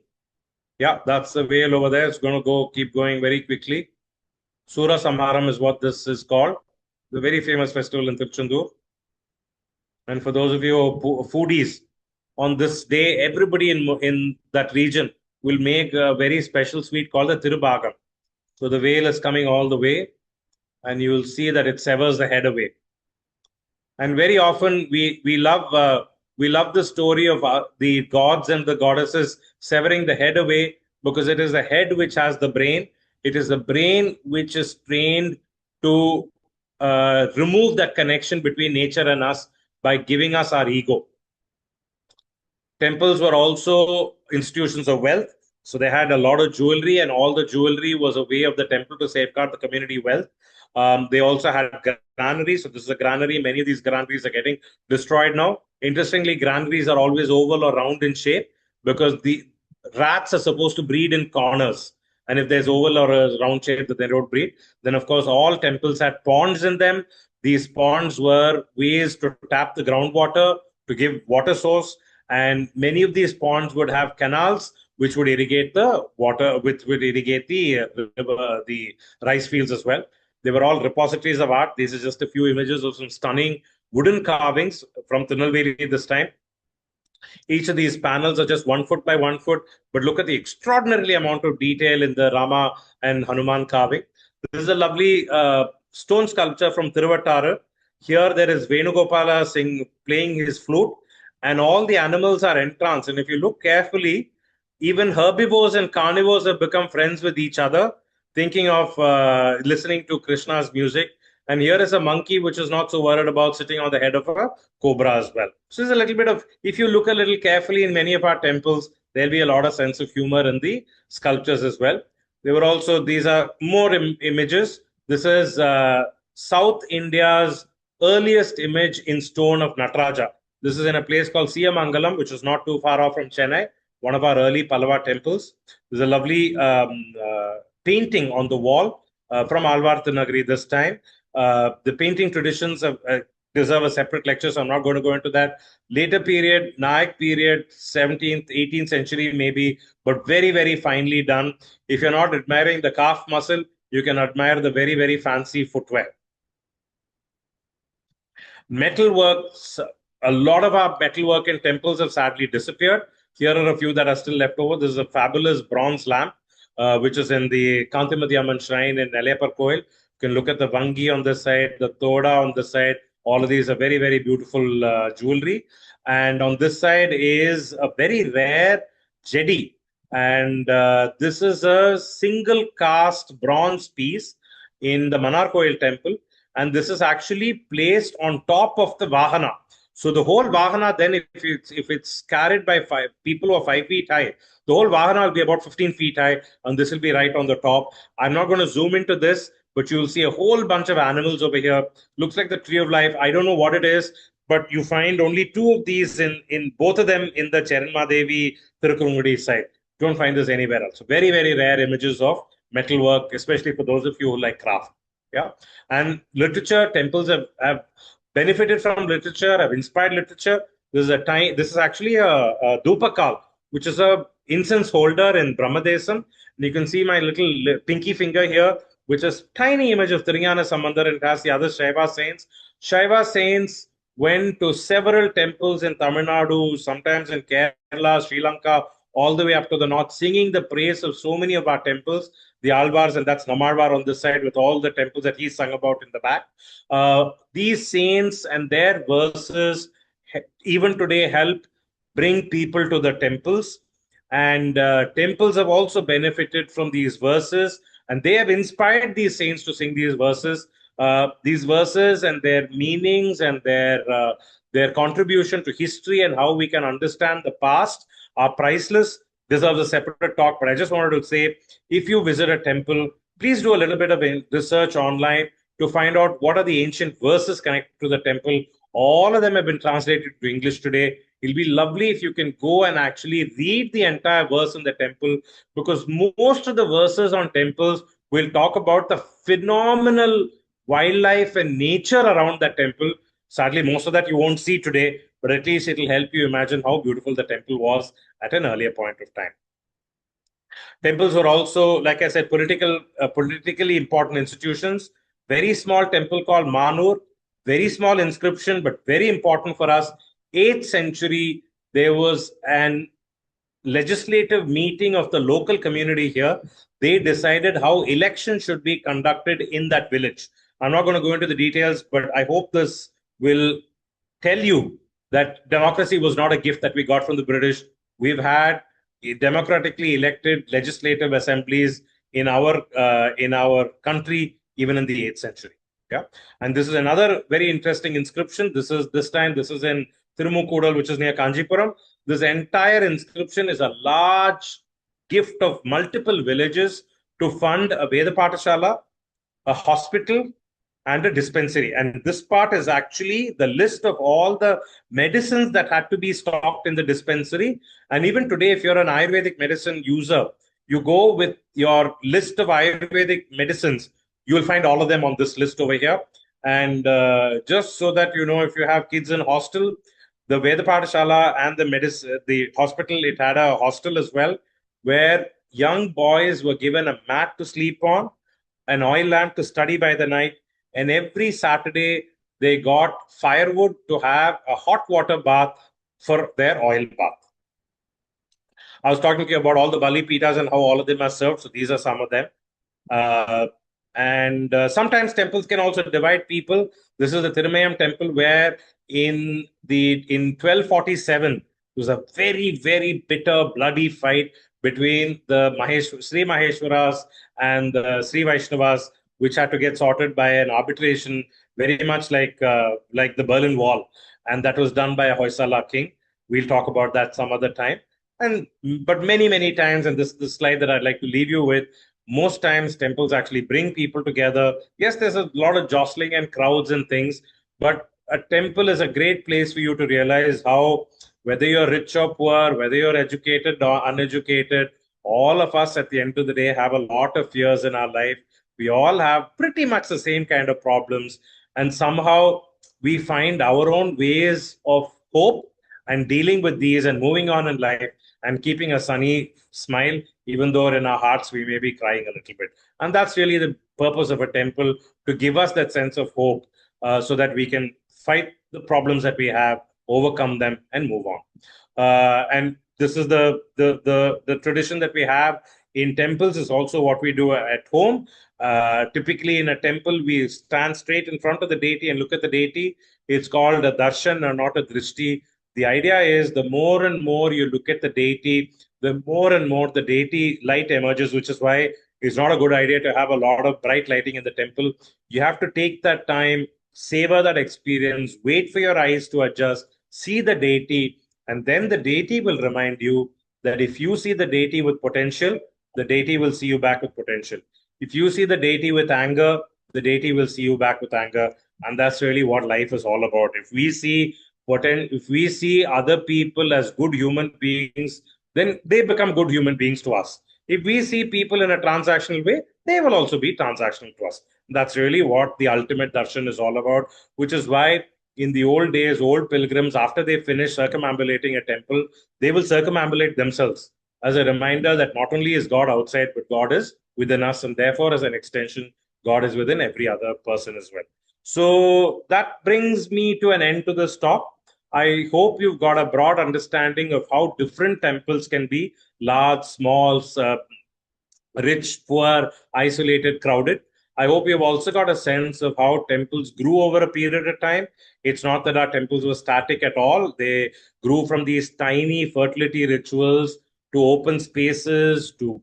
Yeah, that's the veil over there. It's going to keep going very quickly. Sura Samharam is what this is called. The very famous festival in Tiruchendur. And for those of you who are foodies, on this day, everybody in that region will make a very special sweet called the Tirubhagam. So the veil is coming all the way, and you will see that it severs the head away. And very often we love the story of the gods and the goddesses severing the head away, because it is the head which has the brain. It is the brain which is trained to remove that connection between nature and us by giving us our ego. Temples were also institutions of wealth. So they had a lot of jewelry, and all the jewelry was a way of the temple to safeguard the community wealth. They also had granaries. So this is a granary. Many of these granaries are getting destroyed now. Interestingly, granaries are always oval or round in shape, because the rats are supposed to breed in corners. And if there's oval or a round shape that they don't breed, then of course all temples had ponds in them. These ponds were ways to tap the groundwater, to give water source. And many of these ponds would have canals which would irrigate the water, which would irrigate the rice fields as well. They were all repositories of art. These are just a few images of some stunning wooden carvings from Tirunelveli this time. Each of these panels are just 1 foot by 1 foot, but look at the extraordinary amount of detail in the Rama and Hanuman carving. This is a lovely stone sculpture from Tiruvattara. Here there is Venugopala playing his flute, and all the animals are entranced. And if you look carefully, even herbivores and carnivores have become friends with each other, thinking of listening to Krishna's music. And here is a monkey which is not so worried about sitting on the head of a cobra as well. So there's a little bit of, if you look a little carefully in many of our temples, there'll be a lot of sense of humor in the sculptures as well. There were also, these are more images. This is South India's earliest image in stone of Nataraja. This is in a place called Siyamangalam, which is not too far off from Chennai, one of our early Pallava temples. There's a lovely painting on the wall from Alvarthanagari this time. The painting traditions deserve a separate lecture, so I'm not going to go into that. Later period, Nayak period, 17th, 18th century maybe, but very, very finely done. If you're not admiring the calf muscle, you can admire the very, very fancy footwear. Metalworks, a lot of our metalwork in temples have sadly disappeared. Here are a few that are still left over. This is a fabulous bronze lamp, which is in the Kantimati Amman shrine in Nellapar Koil. You can look at the Vangi on this side, the Toda on this side. All of these are very, very beautiful jewelry. And on this side is a very rare jedi. And this is a single cast bronze piece in the Manar Koil temple, and this is actually placed on top of the Vahana. So the whole Vahana, then if it's carried by people who are 5 feet high, the whole Vahana will be about 15 feet high, and this will be right on the top. I'm not going to zoom into this, but you'll see a whole bunch of animals over here. Looks like the tree of life. I don't know what it is, but you find only two of these in both of them in the Cheranmadevi Thirukurungudi site. Don't find this anywhere else. So very, very rare images of metalwork, especially for those of you who like craft. Yeah. And literature, temples have benefited from literature, have inspired literature. This is actually a Dupakal, which is a incense holder in Brahmadesam. And you can see my little pinky finger here, which is tiny image of Tirunjana Samandar, and it has the other Shaiva saints. Shaiva saints went to several temples in Tamil Nadu, sometimes in Kerala, Sri Lanka, all the way up to the north, singing the praise of so many of our temples, the Alvars, and that's Namarvar on this side with all the temples that he sung about in the back. These saints and their verses even today help bring people to the temples. And temples have also benefited from these verses, and they have inspired these saints to sing these verses. These verses and their meanings and their contribution to history and how we can understand the past are priceless, deserves a separate talk. But I just wanted to say, if you visit a temple, please do a little bit of research online to find out what are the ancient verses connected to the temple. All of them have been translated to English today. It'll be lovely if you can go and actually read the entire verse in the temple, because most of the verses on temples will talk about the phenomenal wildlife and nature around that temple. Sadly, most of that you won't see today, but at least it'll help you imagine how beautiful the temple was at an earlier point of time. Temples were also, like I said, politically important institutions. Very small temple called Manur, very small inscription, but very important for us. 8th century, there was an legislative meeting of the local community here. They decided how elections should be conducted in that village. I'm not going to go into the details, but I hope this will tell you that democracy was not a gift that we got from the British. We've had democratically elected legislative assemblies in our country, even in the 8th century. Yeah, and this is another very interesting inscription. This is in Tirumukkudal, which is near Kanjipuram. This entire inscription is a large gift of multiple villages to fund a Veda Pathashala, a hospital, and a dispensary. And this part is actually the list of all the medicines that had to be stocked in the dispensary. And even today, if you're an Ayurvedic medicine user, you go with your list of Ayurvedic medicines, you will find all of them on this list over here. And just so that you know, if you have kids in hostel, the Veda Pathashala and the hospital, it had a hostel as well, where young boys were given a mat to sleep on, an oil lamp to study by the night, and every Saturday they got firewood to have a hot water bath for their oil bath. I was talking to you about all the Bali Pitas and how all of them are served. So these are some of them. And sometimes temples can also divide people. This is the Thirumayam temple, where in 1247 there was a very, very bitter, bloody fight between the Sri Maheshwaras and the Sri Vaishnavas, which had to get sorted by an arbitration, very much like the Berlin Wall, and that was done by a Hoysala king. We'll talk about that some other time. But many times, and this is the slide that I'd like to leave you with, most times temples actually bring people together. Yes, there's a lot of jostling and crowds and things, But a temple is a great place for you to realize how, whether you're rich or poor, whether you're educated or uneducated, all of us at the end of the day have a lot of fears in our life. We all have pretty much the same kind of problems. And somehow we find our own ways of hope and dealing with these and moving on in life and keeping a sunny smile, even though in our hearts we may be crying a little bit. And that's really the purpose of a temple, to give us that sense of hope, so that we can fight the problems that we have, overcome them, and move on. And this is the tradition that we have in temples, is also what we do at home. Typically, in a temple, we stand straight in front of the deity and look at the deity. It's called a darshan or not a drishti. The idea is the more and more you look at the deity, the more and more the deity light emerges, which is why it's not a good idea to have a lot of bright lighting in the temple. You have to take that time, savor that experience, wait for your eyes to adjust, see the deity, and then the deity will remind you that if you see the deity with potential, the deity will see you back with potential. If you see the deity with anger, the deity will see you back with anger. And that's really what life is all about. If we see other people as good human beings, then they become good human beings to us. If we see people in a transactional way, they will also be transactional to us. That's really what the ultimate darshan is all about, which is why in the old days, old pilgrims, after they finish circumambulating a temple, they will circumambulate themselves as a reminder that not only is God outside, but God is within us. And therefore, as an extension, God is within every other person as well. So that brings me to an end to this talk. I hope you've got a broad understanding of how different temples can be: large, small, rich, poor, isolated, crowded. I hope you've also got a sense of how temples grew over a period of time. It's not that our temples were static at all. They grew from these tiny fertility rituals to open spaces to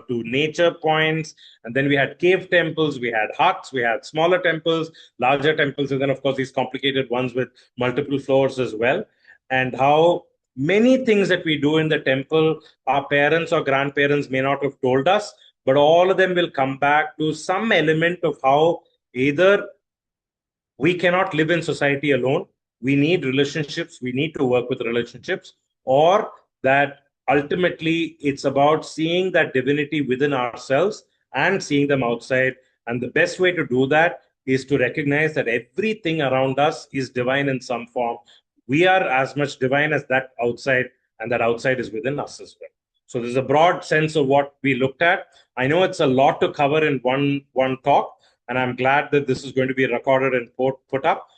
nature points. And then we had cave temples, we had huts, we had smaller temples, larger temples, and then, of course, these complicated ones with multiple floors as well. And how many things that we do in the temple, our parents or grandparents may not have told us, but all of them will come back to some element of how either we cannot live in society alone, we need relationships, we need to work with relationships, or that ultimately it's about seeing that divinity within ourselves and seeing them outside. And the best way to do that is to recognize that everything around us is divine in some form. We are as much divine as that outside, and that outside is within us as well. So there's a broad sense of what we looked at. I know it's a lot to cover in one talk, and I'm glad that this is going to be recorded and put up.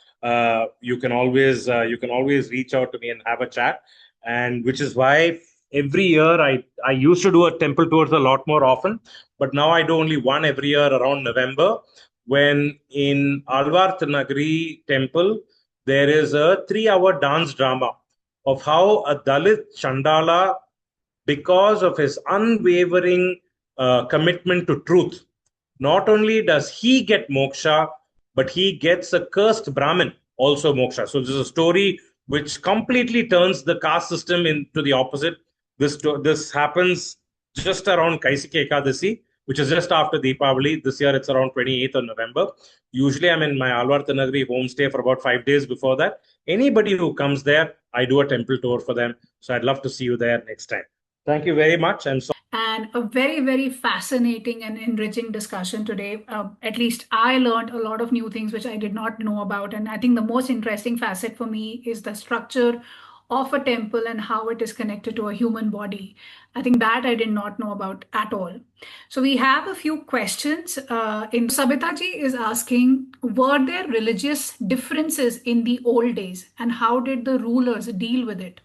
You can always reach out to me and have a chat, and which is why every year I used to do a temple tours a lot more often, but now I do only one every year around November, when in Alvar Nagari temple there is a 3 hour dance drama of how a Dalit Chandala, because of his unwavering commitment to truth, not only does he get moksha, but he gets a cursed Brahmin also moksha. So this is a story which completely turns the caste system into the opposite. This happens just around Kaisiki Ekadasi, which is just after Deepavali. This year it's around 28th of November. Usually I'm in my Alvar Tanagri homestay for about 5 days before that. Anybody who comes there, I do a temple tour for them. So I'd love to see you there next time. Thank you very much. And a very, very fascinating and enriching discussion today. At least I learned a lot of new things which I did not know about. And I think the most interesting facet for me is the structure of a temple and how it is connected to a human body. I think that I did not know about at all. So we have a few questions. In Sabitaji is asking, were there religious differences in the old days, and how did the rulers deal with it?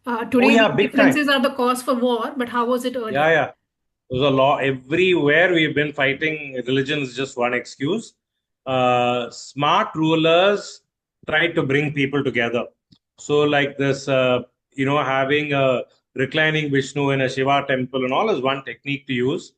Oh Today, yeah, these big time. differences are the cause for war, but how was it Yeah, earlier? yeah. There's a law everywhere we've been fighting. Religion is just one excuse. Smart rulers tried to bring people together. So, like this, having a reclining Vishnu in a Shiva temple and all is one technique to use.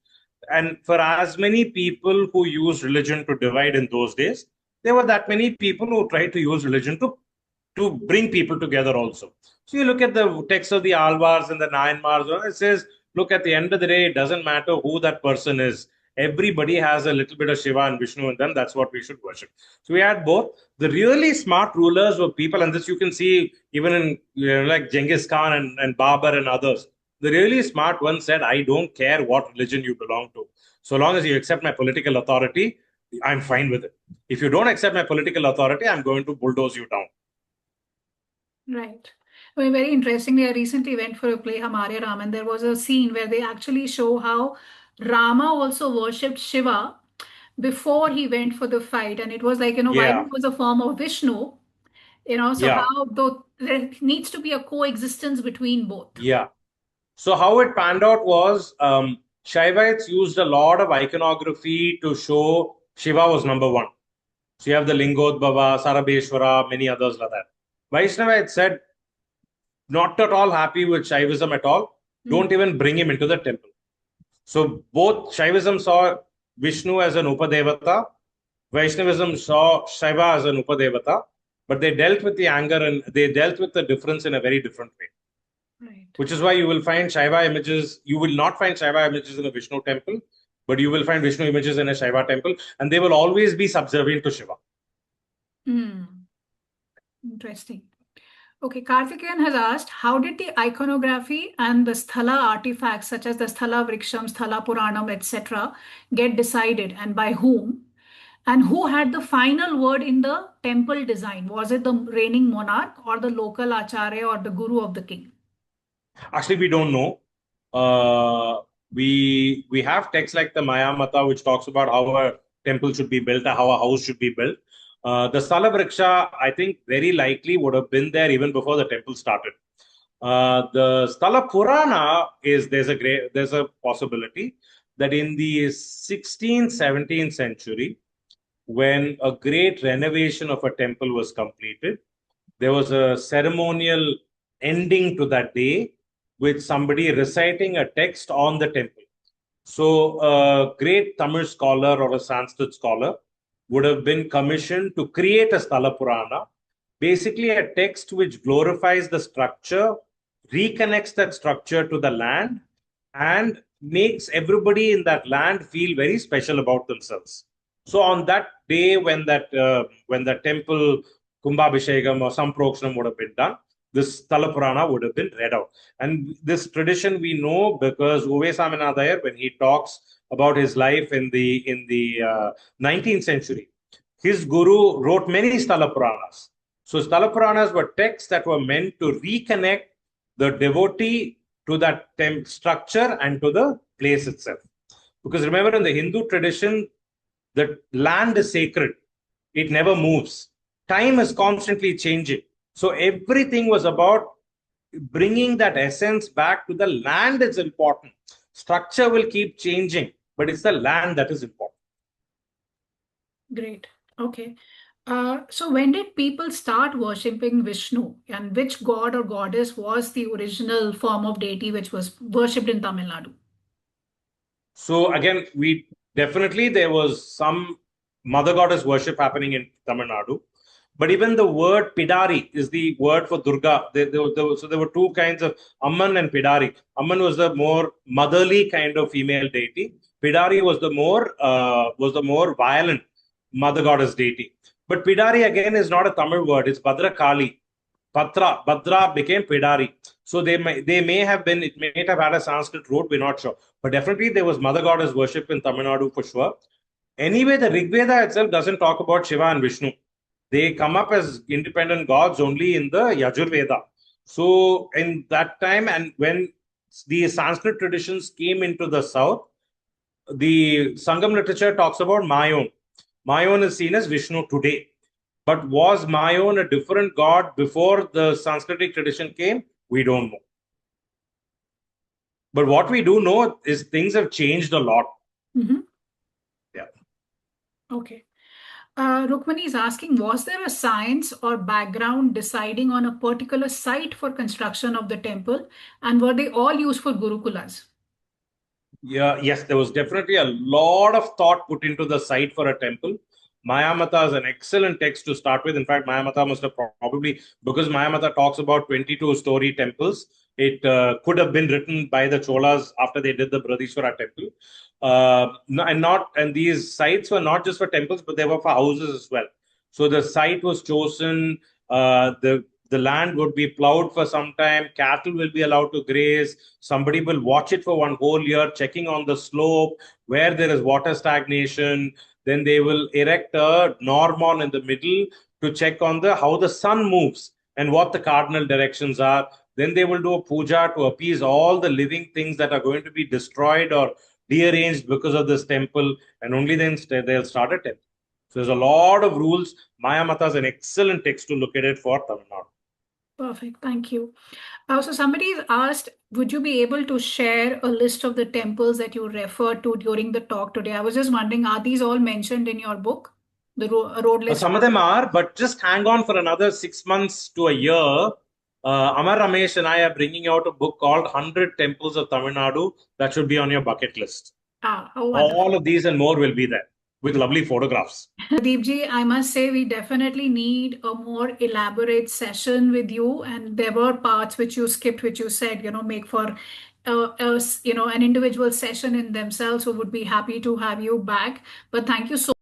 And for as many people who used religion to divide in those days, there were that many people who tried to use religion to bring people together also. So you look at the text of the Alvars and the Nayanmars, it says, look, at the end of the day, it doesn't matter who that person is. everybody has a little bit of Shiva and Vishnu in them. That's what we should worship. So we had both. The really smart rulers were people, and this you can see even in like Genghis Khan and Babur and others. The really smart one said, I don't care what religion you belong to. So long as you accept my political authority, I'm fine with it. If you don't accept my political authority, I'm going to bulldoze you down. Right. I mean, very interestingly, I recently went for a play, Hamare Ram, and there was a scene where they actually show how Rama also worshipped Shiva before he went for the fight. And it was like, while Yeah, it was a form of Vishnu, so yeah, how though there needs to be a coexistence between both. yeah. So how it panned out was Shaivites used a lot of iconography to show Shiva was number one. So you have the Lingodbhava, Sarabeshwara, many others like that. Vaishnava said, not at all happy with Shaivism at all. Don't even bring him into the temple. So both Shaivism saw Vishnu as an Upadevata, Vaishnavism saw Shiva as an Upadevata, but they dealt with the anger and they dealt with the difference in a very different way. Right. Which is why you will find Shiva images, you will not find Shiva images in a Vishnu temple, but you will find Vishnu images in a Shiva temple, and they will always be subservient to Shiva. Interesting. Okay, Karthikeyan has asked, how did the iconography and the sthala artifacts such as the sthala vriksham, sthala puranam, etc. get decided and by whom? And who had the final word in the temple design? Was it the reigning monarch or the local acharya or the guru of the king? Actually, we don't know. We have texts like the Maya Mata, which talks about how a temple should be built, how a house should be built. The Sthala Vriksha, I think, very likely would have been there even before the temple started. The Sthala Purana there's a possibility that in the 16th, 17th century, when a great renovation of a temple was completed, there was a ceremonial ending to that day with somebody reciting a text on the temple. So, a great Tamil scholar or a Sanskrit scholar would have been commissioned to create a Sthala Purana, basically a text which glorifies the structure, reconnects that structure to the land, and makes everybody in that land feel very special about themselves. So, on that day, when the temple Kumbhabhishekam or some prokshanam would have been done, this Sthala Purana would have been read out. And this tradition we know because Uve Saminadayar, when he talks about his life in the 19th century, his guru wrote many Sthala Puranas. So Sthala Puranas were texts that were meant to reconnect the devotee to that structure and to the place itself. Because remember, in the Hindu tradition, the land is sacred. It never moves. Time is constantly changing. So everything was about bringing that essence back to the land is important. Structure will keep changing, but it's the land that is important. Great. Okay. So when did people start worshipping Vishnu, and which god or goddess was the original form of deity which was worshipped in Tamil Nadu? So again, there was some mother goddess worship happening in Tamil Nadu. But even the word Pidari is the word for Durga. So there were two kinds of Amman and Pidari. Amman was the more motherly kind of female deity. Pidari was the more violent mother goddess deity. But Pidari again is not a Tamil word. It's Bhadra Kali. Bhadra became Pidari. So it may have had a Sanskrit root. We're not sure. But definitely there was mother goddess worship in Tamil Nadu for sure. Anyway, the Rig Veda itself doesn't talk about Shiva and Vishnu. They come up as independent gods only in the Yajurveda. So in that time, and when the Sanskrit traditions came into the south, the Sangam literature talks about Mayon. Mayon is seen as Vishnu today. But was Mayon a different god before the Sanskritic tradition came? We don't know. But what we do know is things have changed a lot. Yeah. Okay. Rukmani is asking, was there a science or background deciding on a particular site for construction of the temple, and were they all used for Gurukulas? Yeah, yes, there was definitely a lot of thought put into the site for a temple. Mayamata is an excellent text to start with. In fact, Mayamata must have probably, because Mayamata talks about 22-story temples, It could have been written by the Cholas after they did the Bradishwara temple. And these sites were not just for temples, but they were for houses as well. So the site was chosen. The land would be plowed for some time. Cattle will be allowed to graze. Somebody will watch it for one whole year, checking on the slope where there is water stagnation. Then they will erect a normon in the middle to check on the how the sun moves and what the cardinal directions are. Then they will do a puja to appease all the living things that are going to be destroyed or rearranged because of this temple, and only then they'll start a temple. So there's a lot of rules. Maya Mata is an excellent text to look at it for Tamil Nadu. Perfect. Thank you. So somebody's asked, would you be able to share a list of the temples that you referred to during the talk today? I was just wondering, are these all mentioned in your book, the road list? Some of them are, but just hang on for another 6 months to a year. Amar Ramesh and I are bringing out a book called 100 Temples of Tamil Nadu that should be on your bucket list. Oh, All wonderful. of these and more will be there with lovely photographs. Pradeep I must say we definitely need a more elaborate session with you. And there were parts which you skipped, which you said, make for an individual session in themselves. So would be happy to have you back. But thank you so